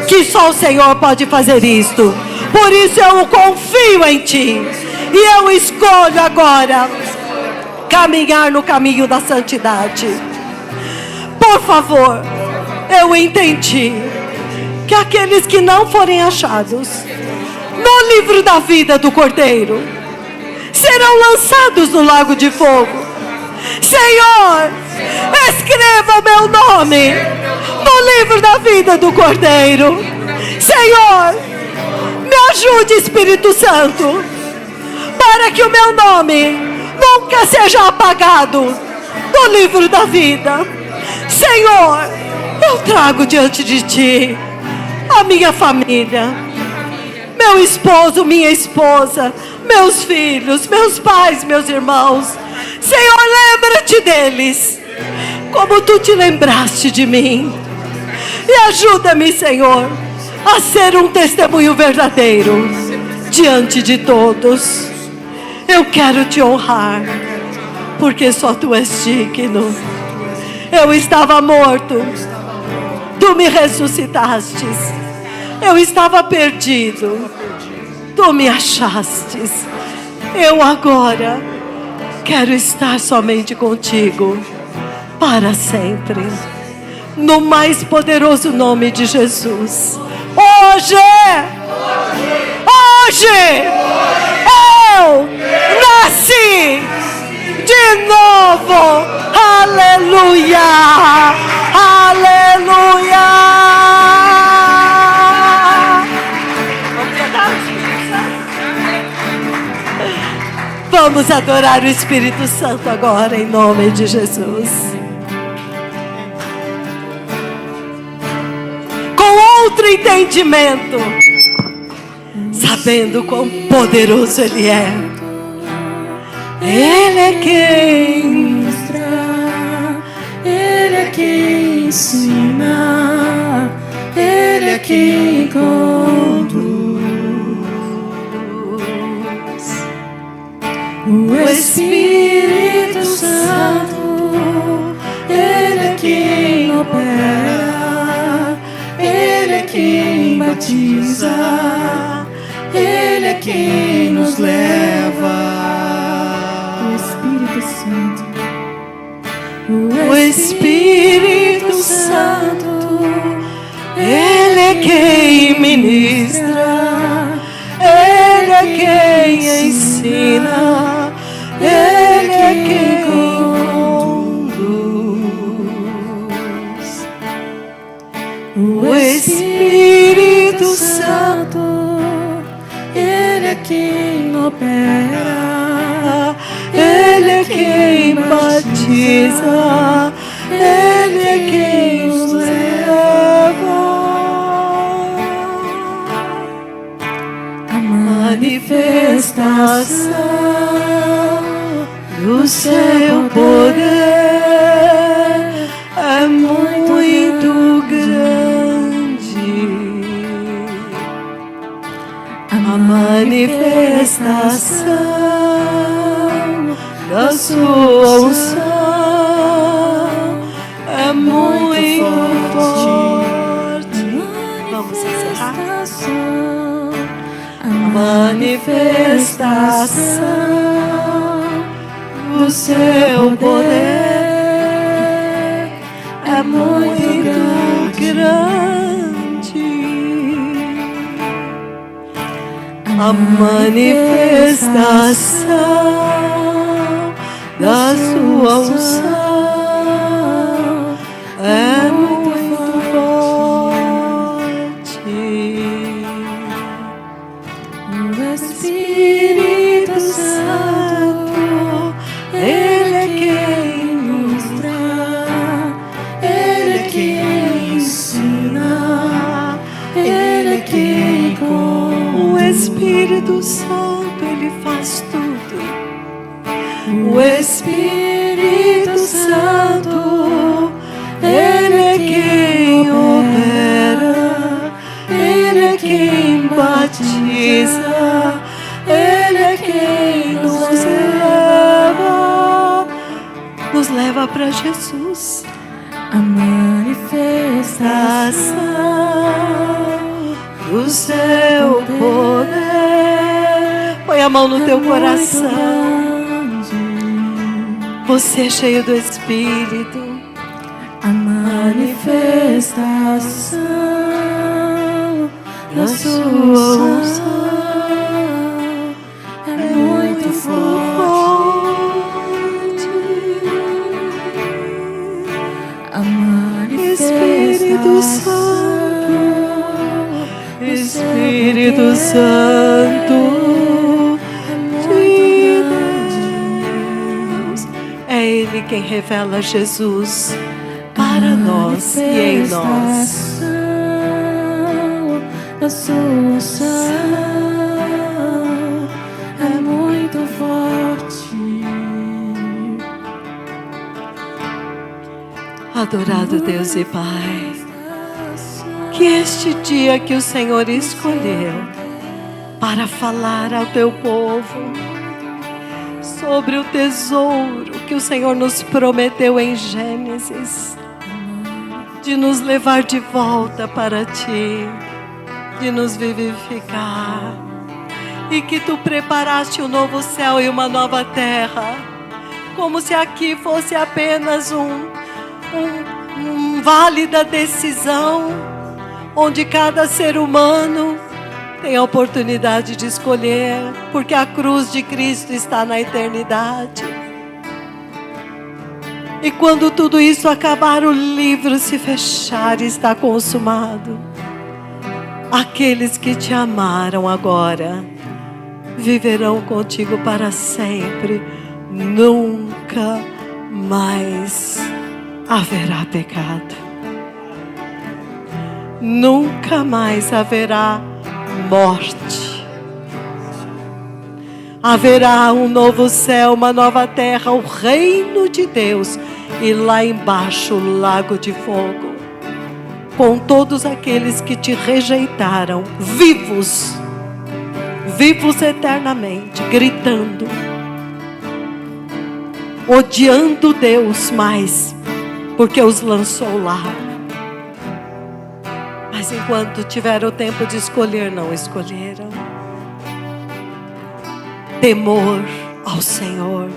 que só o Senhor pode fazer isto. Por isso eu confio em ti, e eu escolho agora caminhar no caminho da santidade. Por favor, eu entendi que aqueles que não forem achados no livro da vida do Cordeiro serão lançados no lago de fogo. Senhor, escreva o meu nome no livro da vida do Cordeiro. Senhor, me ajude, Espírito Santo, para que o meu nome nunca seja apagado do livro da vida. Senhor, eu trago diante de ti a minha família, meu esposo, minha esposa, meus filhos, meus pais, meus irmãos. Senhor, lembra-te deles, como tu te lembraste de mim. E ajuda-me, Senhor, a ser um testemunho verdadeiro diante de todos. Eu quero te honrar, porque só tu és digno. Eu estava morto, tu me ressuscitastes. Eu estava perdido, tu me achastes. Eu agora quero estar somente contigo para sempre, no mais poderoso nome de Jesus. Hoje eu nasci de novo. Aleluia, aleluia. Vamos adorar o Espírito Santo agora, em nome de Jesus. Com outro entendimento, sabendo quão poderoso Ele é. Ele é quem mostrar, Ele é quem ensina, Ele é quem conduz. O Espírito Santo batiza, Ele é quem nos leva. O Espírito Santo, o Espírito Santo, Ele é quem ministra, Ele é quem ensina, Ele é quem conduz. O Espírito Santo, Ele é quem opera, Ele é quem batiza, Ele é quem nos leva. A manifestação do seu poder é muito grande. A manifestação da sua unção é muito forte. Vamos encerrar. A manifestação do seu poder é muito grande. A manifestação da sua unção é muito forte. O Espírito Santo, Ele é quem nos dá, Ele é quem ensina, Ele é quem conduz. O Espírito Santo, Ele faz tudo. O Espírito Santo, Ele é quem opera, Ele é quem batiza, Ele é quem nos leva para Jesus. A manifestação do seu poder. Põe a mão no teu coração. Você é cheio do Espírito. A manifestação da sua unção é muito forte. A manifestação, Espírito Santo de Deus. É Ele quem revela Jesus para nós e em nós. A sua unção é muito forte. Adorado Deus e Pai, que este dia que o Senhor escolheu para falar ao teu povo sobre o tesouro que o Senhor nos prometeu em Gênesis, de nos levar de volta para Ti, de nos vivificar, e que Tu preparaste um novo céu e uma nova terra, como se aqui fosse apenas um vale da decisão, onde cada ser humano tem a oportunidade de escolher, porque a cruz de Cristo está na eternidade. E quando tudo isso acabar, o livro se fechar e está consumado, aqueles que Te amaram agora viverão contigo para sempre. Nunca mais haverá pecado. Nunca mais haverá morte. Haverá um novo céu, uma nova terra, o reino de Deus, e lá embaixo o lago de fogo, com todos aqueles que Te rejeitaram, vivos eternamente, gritando, odiando Deus mais, porque os lançou lá. mas enquanto tiveram o tempo de escolher, não escolheram. Temor ao Senhor.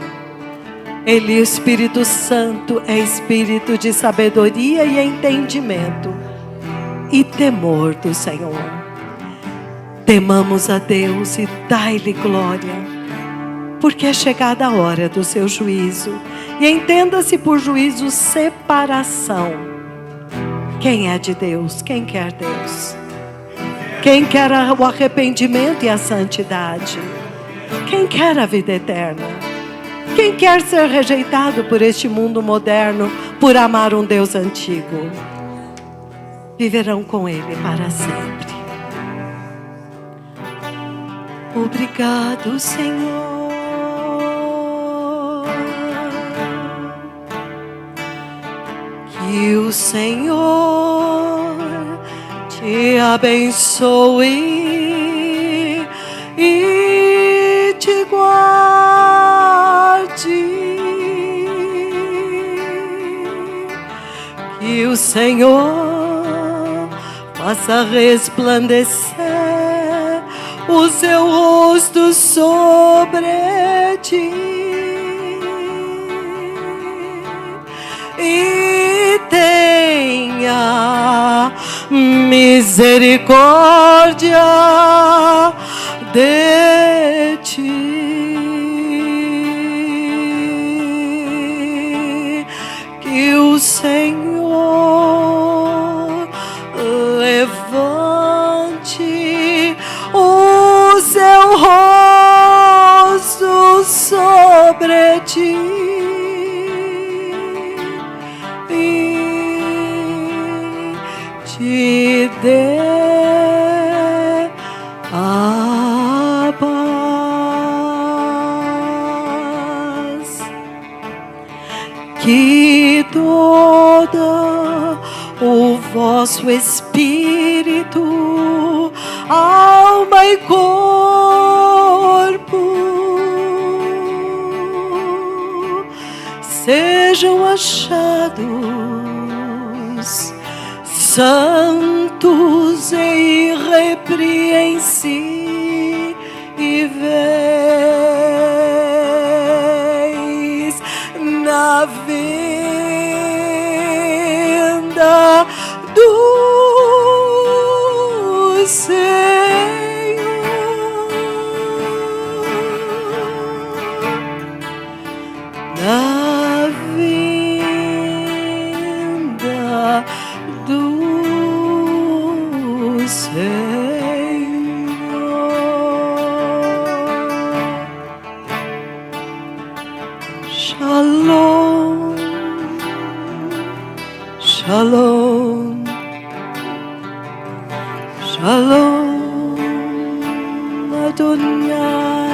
Ele, o Espírito Santo, é espírito de sabedoria e entendimento e temor do Senhor. Temamos a Deus e dai-lhe glória, porque é chegada a hora do seu juízo. E entenda-se por juízo separação. Quem é de Deus? Quem quer Deus? Quem quer o arrependimento e a santidade? Quem quer a vida eterna? Quem quer ser rejeitado por este mundo moderno, por amar um Deus antigo? Viverão com Ele para sempre. Obrigado, Senhor. Que o Senhor te abençoe e te guarde. Que o Senhor faça resplandecer o seu rosto sobre ti e tenha misericórdia de ti. Que o Senhor levante o seu rosto sobre ti e te dê a paz. Que todo o vosso espírito, alma e corpo sejam achados santos e irrepreensíveis na vinda do Senhor. Na vinda do Senhor. Shalom, shalom, shalom, Adonai.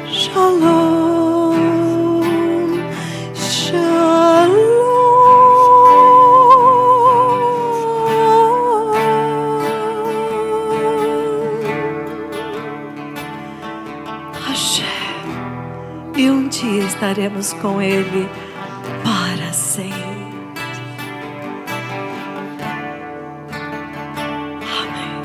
Shalom, shalom. Hashem. E um dia estaremos com Ele para sempre. Amém.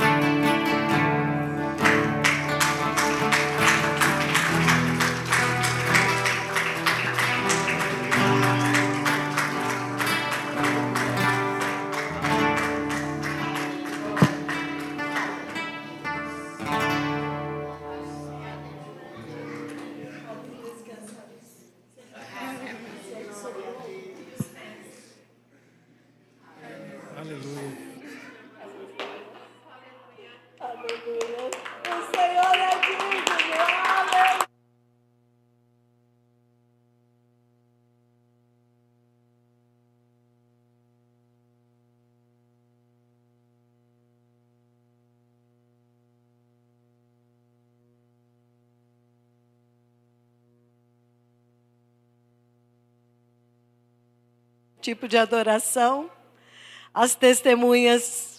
Tipo de adoração. As testemunhas